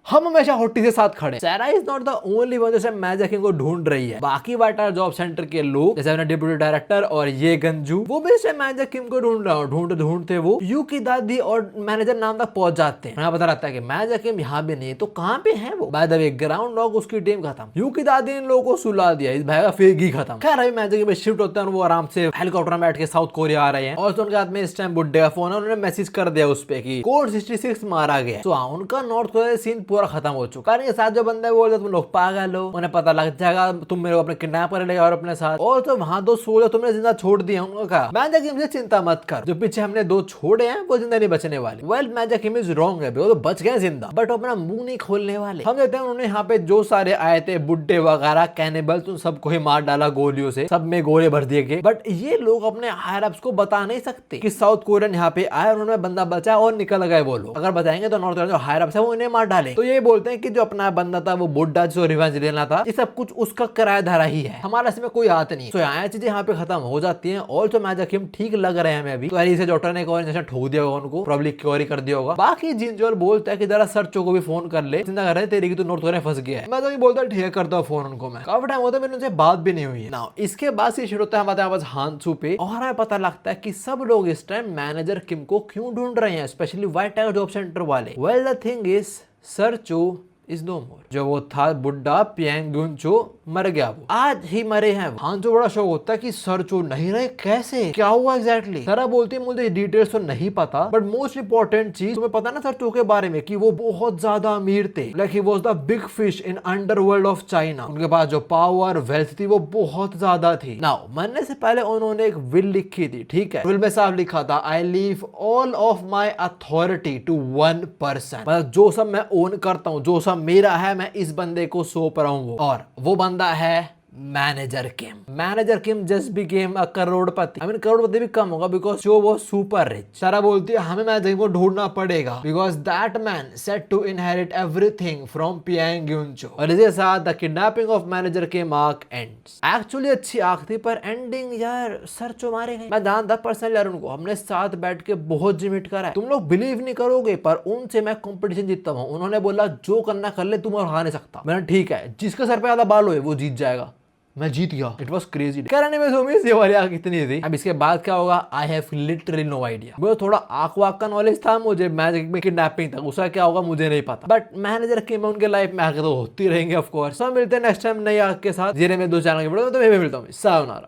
हम हमेशा हॉटी के साथ खड़े। सारा is not the only one जैसे मैजिक किंग को ढूंढ रही है, बाकी वाटर जॉब सेंटर के लोग जैसे अपने डिप्यूटी डायरेक्टर और ये गंजू, वो भी से मैजिक किंग को ढूंढ रहा हूँ। ढूंढते वो यू की दादी और मैनेजर नाम तक पहुंच जाते हैं। पता रहता है कि मैजिक किंग यहाँ भी नहीं है, तो कहाँ पे है वो। By the way ground dog उसकी टीम खत्म, यू की दादी इन लोगों को सुला दिया, इस भाई का फेक ही खत्म। खैर अभी मैजिक में शिफ्ट होता है, वो आराम से हेलीकॉप्टर में बैठ के साउथ कोरिया आ रहे हैं, और उनके हाथ में इस टाइम बुड्ढे का फोन है, उन्होंने मैसेज कर दिया उस पे कि कोड 66 मारा गया। तो उनका नॉर्थ कोरिया सीन पूरा खत्म हो चुका। कारण ये साथ जो बंदा बोलते तुम लोग पागल हो, उन्हें पता लग जाएगा, तुम मेरे को अपने किडनैप कर लेगा और अपने साथ, और तो वहाँ 2 सोल्जर तुमने जिंदा छोड़ दिया। उन्होंने कहा मैजिक किम से चिंता मत कर, जो पीछे हमने 2 छोड़े हैं वो जिंदा नहीं बचने वाले। Well magic Kim is wrong है, वो तो बच गए जिंदा, बट अपना मुंह नहीं खोलने वाले। हम कहते हैं उन्होंने यहाँ पे जो सारे आए थे बुड्ढे वगैरह कैनिबल, तुम सबको ही मार डाला गोलियों से, सब में गोले भर दिए गए। बट ये लोग अपने हायर अप्स को बता नहीं सकते कि साउथ कोरियन यहाँ पे आए और उन्होंने बंदा बचा और निकल गए। वो लोग अगर बताएंगे तो नॉर्थ कोरियन जो हायर अप्स है वो इन्हें मार डाले। तो ये बोलते हैं कि जो अपना बंदा था वो बुड्ढा जो रिवेंज लेना था, ये सब कुछ उसका किराएदार ही है, हमारा इसमें कोई हाथ नहीं। तो यहाँ चीजें यहाँ पे खत्म हो जाती हैं। और जो मैजिक किम ठीक लग रहे हैं हमें अभी, तो इसे डॉक्टर ने इंजेक्शन ठोक दिया होगा उनको, प्रॉब्ली क्योरी कर दिया होगा। बाकी जिनजोल बोलता है कि जरा सर्चो को भी फोन कर ले, चिंता कर रहे हैं तेरी की तो नॉर्थ कोरिया फंस गया है। मैं तो ये बोलता ठीक करता हूँ फोन उनको। मैं काफी टाइम होता है मेरे उनसे बात भी नहीं हुई है ना। इसके बाद से शुरू होता है हमारे पास हानसू पे, और हमें पता लगता है कि सब लोग इस टाइम मैनेजर किम को क्यों ढूंढ रहे हैं, specially white tiger job centre वाले। वेल द थिंग इज सर्चो इज नो मोर। जो वो था बुड्ढा पियांग गुनचो मर गया, वो आज ही मरे हैं। हानसो बड़ा शौक होता है कि सर्चो नहीं रहे, कैसे, क्या हुआ एग्जैक्टली। सारा बोलती है मुझे डिटेल्स तो नहीं पता, बट मोस्ट इंपॉर्टेंट चीज तुम्हें पता ना सर्चो के बारे में कि वो बहुत ज्यादा अमीर थे, like he was the big fish in underworld of China. उनके पास जो पावर वेल्थ थी वो बहुत ज्यादा थी। नाउ मरने से पहले उन्होंने एक विल लिखी थी, ठीक है। विल में साफ लिखा था I leave all of my authority to 1 person, मतलब जो सब मैं ओन करता हूँ, जो सब मेरा है, मैं इस बंदे को सौंप रहा हूं। और वो बंदा है manager Kim. Manager Kim just became a crorepati. I mean crorepati भी कम होगा बिकॉज जो वो सुपर रिच। सारा बोलती है हमें मैनेजर को ढूंढना पड़ेगा because that man set to inherit everything from पियांग गुनचो। और इसके साथ the kidnapping of manager Kim arc ends. Actually अच्छी आर्क थी, पर एंडिंग यार सर्चो मारे गए। मैं जानता पर्सनली यार उनको, हमने साथ बैठ के बहुत जिमिट करा है, तुम लोग बिलीव नहीं करोगे, पर उनसे मैं कंपटीशन जीतता हूँ। उन्होंने बोला जो करना कर ले, तुम और हार नहीं सकता। मैंने ठीक है, जिसके सर पे ज्यादा बाल हो वो जीत जाएगा। मैं जीत गया। It was crazy. कहने में ये वाली आग इतनी थी। अब इसके बाद क्या होगा I have literally no idea. मुझे थोड़ा आंख वाक का नॉलेज था, मुझे मैजिक में किडनैपिंग था, उसका क्या होगा मुझे नहीं पता, बट मैनेजर के में उनके लाइफ में आगे तो होती रहेंगे ऑफ कोर्स। मिलते हैं नेक्स्ट टाइम नई आग के साथ। जिन्हें मैं 2 चैनल के वीडियो तो मैं भी मिलता हूँ। सायोनारा।